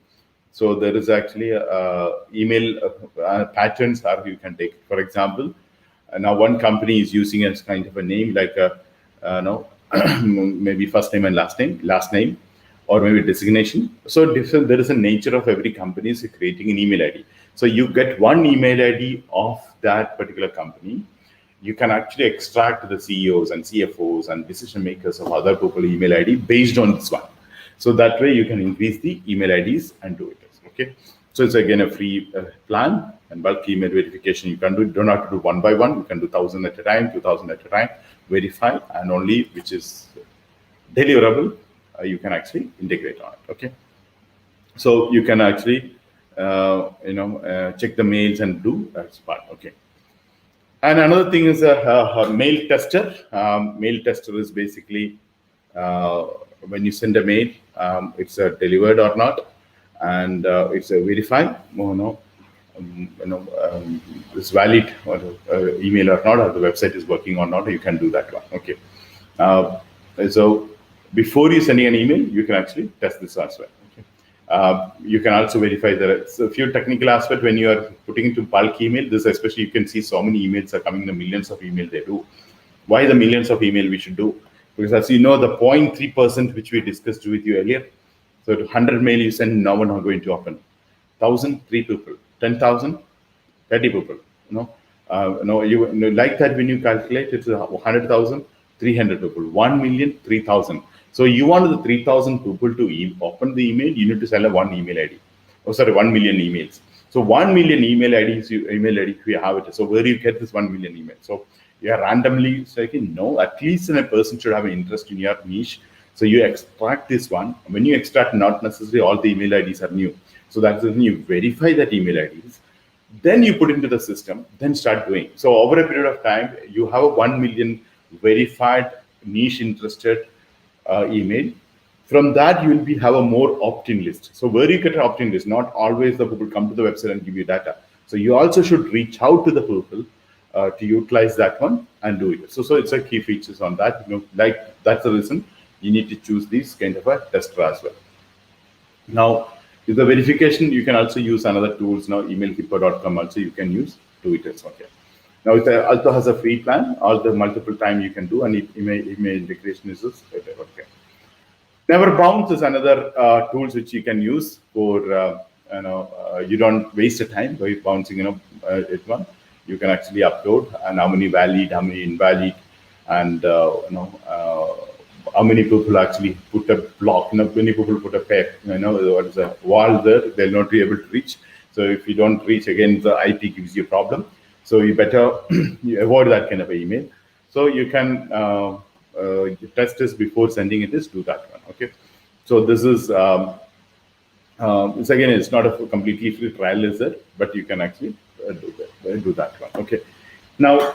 so there is actually email patterns or you can take. For example, now one company is using as kind of a name like maybe first name and last name, or maybe designation. So there is a nature of every company is creating an email ID. So you get one email ID of that particular company. You can actually extract the CEOs and CFOs and decision makers of other people email ID based on this one. So that way you can increase the email IDs and do it. Okay. So it's again a free plan, and bulk email verification you can do. You don't have to do one by one. You can do 1,000 at a time, 2,000 at a time, verify, and only which is deliverable, you can actually integrate on it. Okay. So you can actually check the mails and do that part. Okay. And another thing is a mail tester. Mail tester is basically when you send a mail, it's delivered or not, and it's verified. It's valid or email or not, or the website is working or not. You can do that one. Okay. So before you sending an email, you can actually test this as well. You can also verify that a few technical aspects when you are putting into bulk email. This especially you can see so many emails are coming, the millions of email they do. Why the millions of email we should do? Because as you know, the 0.3% which we discussed with you earlier. So 100 mail you send, no one are going to open. 1,000, 3 people. 10,000, 30 people. You like that when you calculate, it's 100,000, 300 people. 1 million, 3,000. So you want the 3,000 people to open the email, you need to sell a 1 email ID. 1 million emails. So 1 million email IDs, you have it. So where do you get this 1 million email? So you are randomly saying, no, at least a person should have an interest in your niche. So you extract this one. When you extract, not necessarily all the email IDs are new. So that's when you verify that email IDs. then you put into the system, then start doing. So over a period of time, you have a 1 million verified niche interested email. From that, you will have a more opt-in list. So where you get an opt-in list, not always the people come to the website and give you data. So you also should reach out to the people to utilize that one and do it. So it's a key features on that. Like that's the reason you need to choose these kind of a tester as well. Now, with the verification, you can also use another tools now. Emailkeeper.com also you can use to it as well. Okay. Now it also has a free plan. All the multiple time you can do, and email integration is okay. Never Bounce is another tools which you can use for you don't waste the time by bouncing it one. You can actually upload and how many valid, how many invalid, and how many people actually put a block. Many people put a what is a wall there. They'll not be able to reach. So if you don't reach, again the IP gives you a problem. So you better you avoid that kind of email. So you can test this before sending it. Is do that one. Okay. So this is it's not a completely free trial, is it? But you can actually do that one. Okay. Now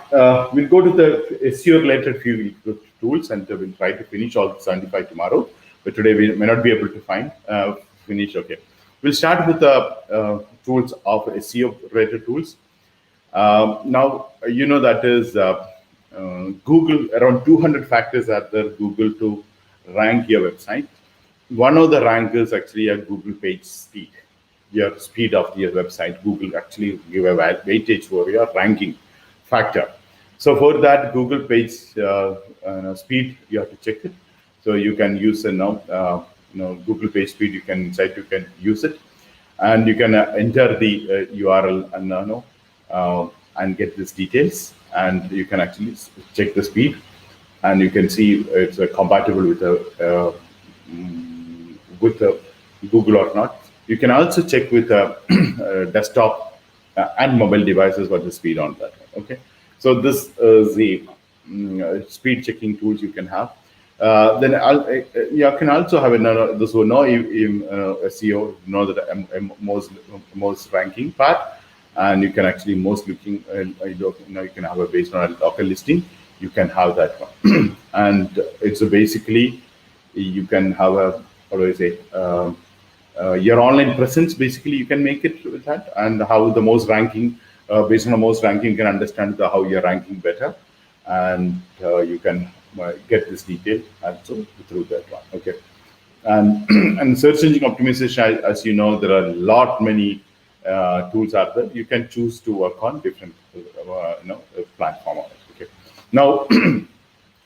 we'll go to the SEO related few tools, and we'll try to finish all the 75 tomorrow. But today we may not be able to finish. Okay. We'll start with the tools of SEO related tools. Now that is Google. Around 200 factors are there Google to rank your website. One of the rankers actually a Google page speed, your speed of your website. Google actually give a weightage for your ranking factor. So for that Google page speed, you have to check it. So you can use Google page speed. You can use it, and you can enter the URL and get these details, and you can actually check the speed, and you can see it's compatible with the Google or not. You can also check with desktop and mobile devices what the speed on that. Okay, so this is the speed checking tools you can have. Then you can also have those who know SEO know that most ranking part, and you can actually most looking you can have a based on a local listing. You can have that one, and it's basically you can have a your online presence. Basically, you can make it with that, and how the most ranking based on the most ranking, you can understand how you're ranking better, and you can get this detail also through that one. Okay, and and search engine optimization, as you know, there are many tools out there. You can choose to work on different platform. Okay, now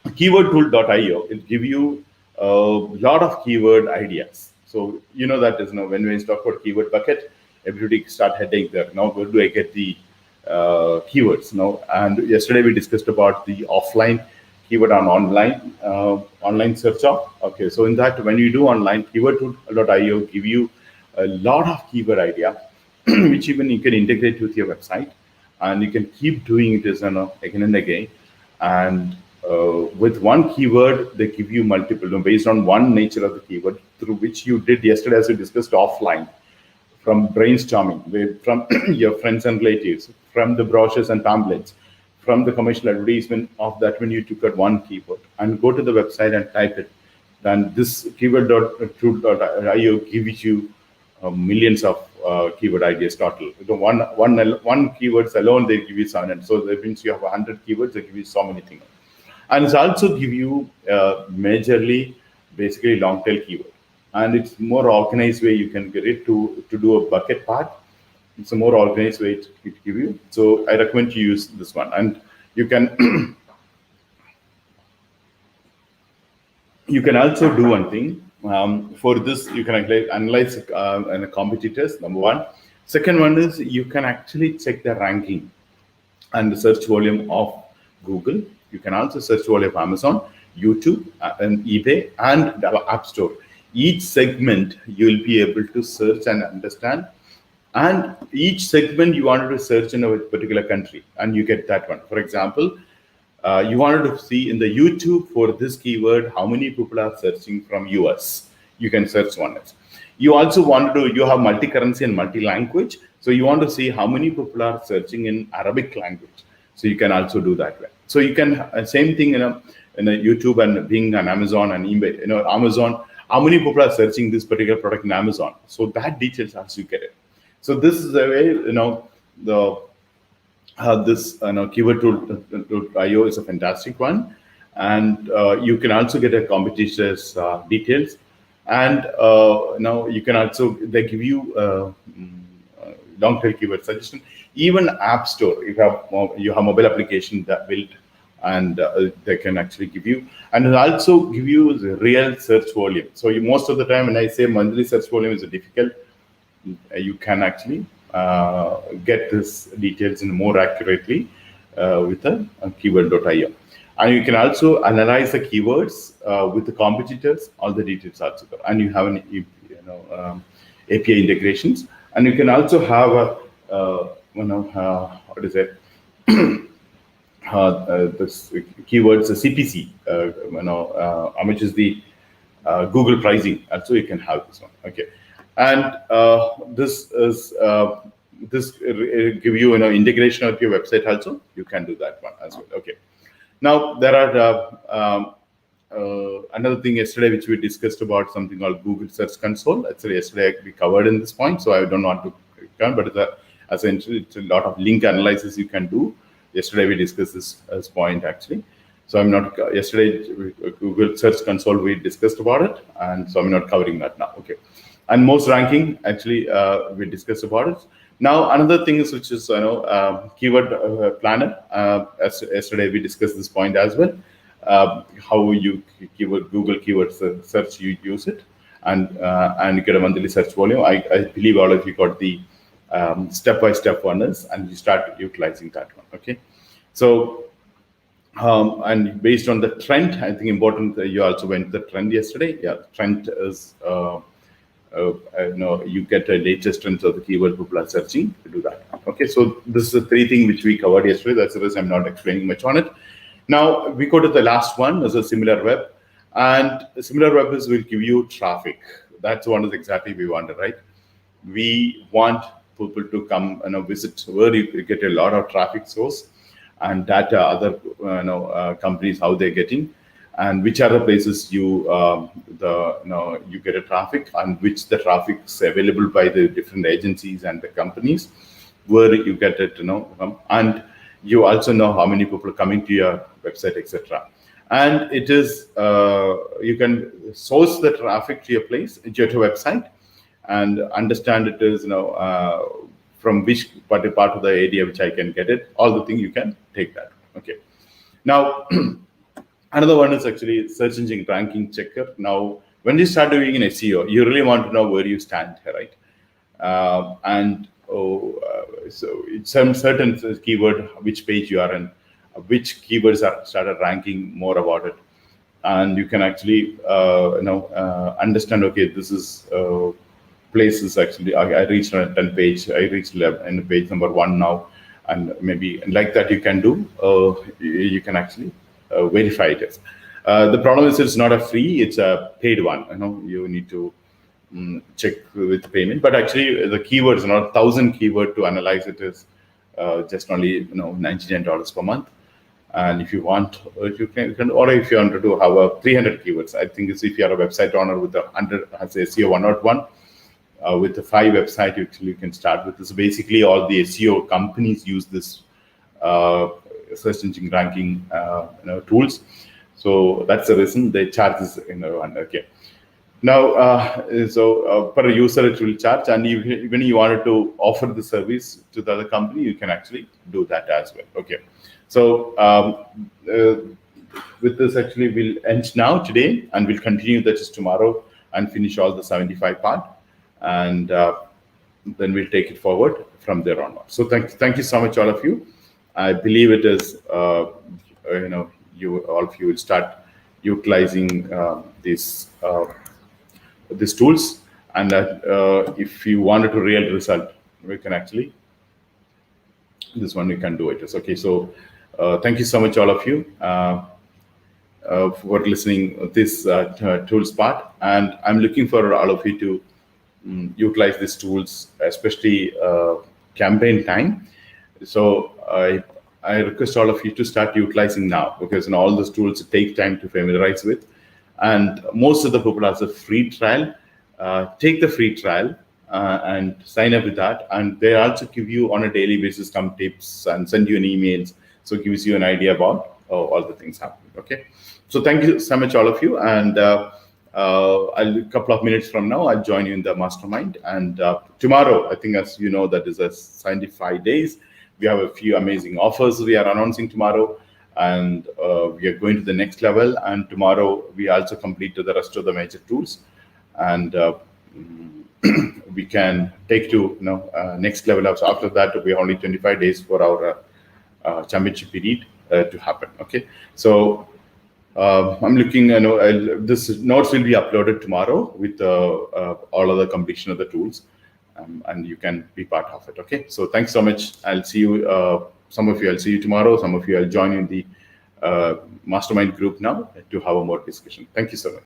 keywordtool.io will give you a lot of keyword ideas. So that is when we talk about keyword bucket, everybody start heading there. Now where do I get the keywords now? And yesterday we discussed about the offline keyword on online search of. Okay, so in that, when you do online, keywordtool.io give you a lot of keyword idea, which even you can integrate with your website, and you can keep doing it as again and again. And with one keyword, they give you multiple based on one nature of the keyword, through which you did yesterday, as we discussed offline, from brainstorming, from your friends and relatives, from the brochures and pamphlets, from the commercial advertisement of that, when you took out one keyword and go to the website and type it, then this keyword.tool.io gives you millions of keyword ideas total. One keywords alone, they give you 700. So that means you have 100 keywords, they give you so many things. And it's also give you majorly, basically long tail keyword. And it's more organized way you can get it to do a bucket part. It's a more organized way to give you. So I recommend you use this one. And you can you can also do one thing. For this, you can analyze competitors, number one. Second one is you can actually check the ranking and the search volume of Google. You can also search volume of Amazon, YouTube, and eBay, and the App Store. Each segment you will be able to search and understand. And each segment you wanted to search in a particular country, and you get that one. For example, you wanted to see in the YouTube for this keyword, how many people are searching from US. You can search one. You also wanted to, you have multi-currency and multi-language. So you want to see how many people are searching in Arabic language. So you can also do that way. So you can same thing in a YouTube and Bing and Amazon and eBay. Amazon. How many people are searching this particular product in Amazon? So that details also you get it. So this is the way the this keyword tool.io is a fantastic one, and you can also get a competitor's details, and now you can also they give you long tail keyword suggestion. Even App Store, you have mobile application that built, and they can actually give you, and it'll also give you the real search volume. So most of the time when I say monthly search volume is difficult, you can actually get this details in more accurately with a keyword.io. And you can also analyze the keywords with the competitors, all the details also there. And you have an API integrations, and you can also have a what is it? This keywords CPC, which is the Google pricing. Also, you can have this one. Okay, and this is this give you integration of your website. Also, you can do that one as well. Okay. Now there are another thing yesterday which we discussed about something called Google Search Console. Actually, yesterday we covered in this point, so I don't want to come, but it's a lot of link analysis you can do. Yesterday we discussed this point actually. So I'm not yesterday Google Search Console we discussed about it, and so I'm not covering that now. Okay, and most ranking actually we discussed about it. Now another thing is which is keyword planner. As yesterday we discussed this point as well. How you Google keyword search you use it, and you get a monthly search volume. I believe all of you got the step-by-step one is, and you start utilizing that one. Okay, so and based on the trend, I think important you also went the trend yesterday. Yeah, trend is you get a latest trends of the keyword people are searching to do that. Okay, so this is the three things which we covered yesterday. That's the reason I'm not explaining much on it. Now we go to the last one as a similar web, and similar web is will give you traffic. That's one is exactly we wanted, right? We want people to come visit where you get a lot of traffic source and data other companies how they're getting, and which are the places you you get a traffic, and which the traffic is available by the different agencies and the companies where you get it and you also know how many people are coming to your website, etc. And it is you can source the traffic to your place, to your website, and understand it is from which part of the area which I can get it. All the things you can take that. Okay. Now another one is actually search engine ranking checker. Now when you start doing an SEO, you really want to know where you stand, right? So it's some certain keyword, which page you are in, which keywords are started ranking more about it, and you can actually understand. Okay, this is places actually. I reached on a 10 page. I reached 11 in page number 1 now, and maybe like that you can do. You can actually verify it. The problem is it's not a free; it's a paid one. You need to check with payment, but actually the keywords, not 1,000 keyword to analyze it is just only $99 per month. And if you want, you can, or if you want to do have a 300 keywords, I think it's if you are a website owner with a 100 has SEO 101. With the 5 website, you can start with this. Basically, all the SEO companies use this search engine ranking tools. So that's the reason they charge this. Okay. Now, per user it will charge, and even you wanted to offer the service to the other company, you can actually do that as well. Okay. So with this, actually, we'll end now today, and we'll continue that just tomorrow and finish all the 75 part, and then we'll take it forward from there on. So thank you so much, all of you. I believe it is you all of you will start utilizing these tools, and that if you wanted a real result, we can actually this one we can do it. Okay, so thank you so much, all of you, for listening this tools part, and I'm looking for all of you to utilize these tools, especially campaign time. So I request all of you to start utilizing now, because all those tools take time to familiarize with. And most of the people has a free trial. Take the free trial and sign up with that. And they also give you on a daily basis some tips and send you an emails. So it gives you an idea about all the things happening. Okay. So thank you so much, all of you. And a couple of minutes from now, I'll join you in the mastermind. And tomorrow, I think, as you know, that is a 75 days. We have a few amazing offers we are announcing tomorrow, and we are going to the next level. And tomorrow, we also complete the rest of the major tools, and we can take to next level. After that, we have only 25 days for our championship period to happen. Okay, so I'm looking. This notes will be uploaded tomorrow with all of the completion of the tools, and you can be part of it. Okay, so thanks so much. I'll see you. Some of you I'll see you tomorrow. Some of you I'll join in the mastermind group now to have a more discussion. Thank you so much.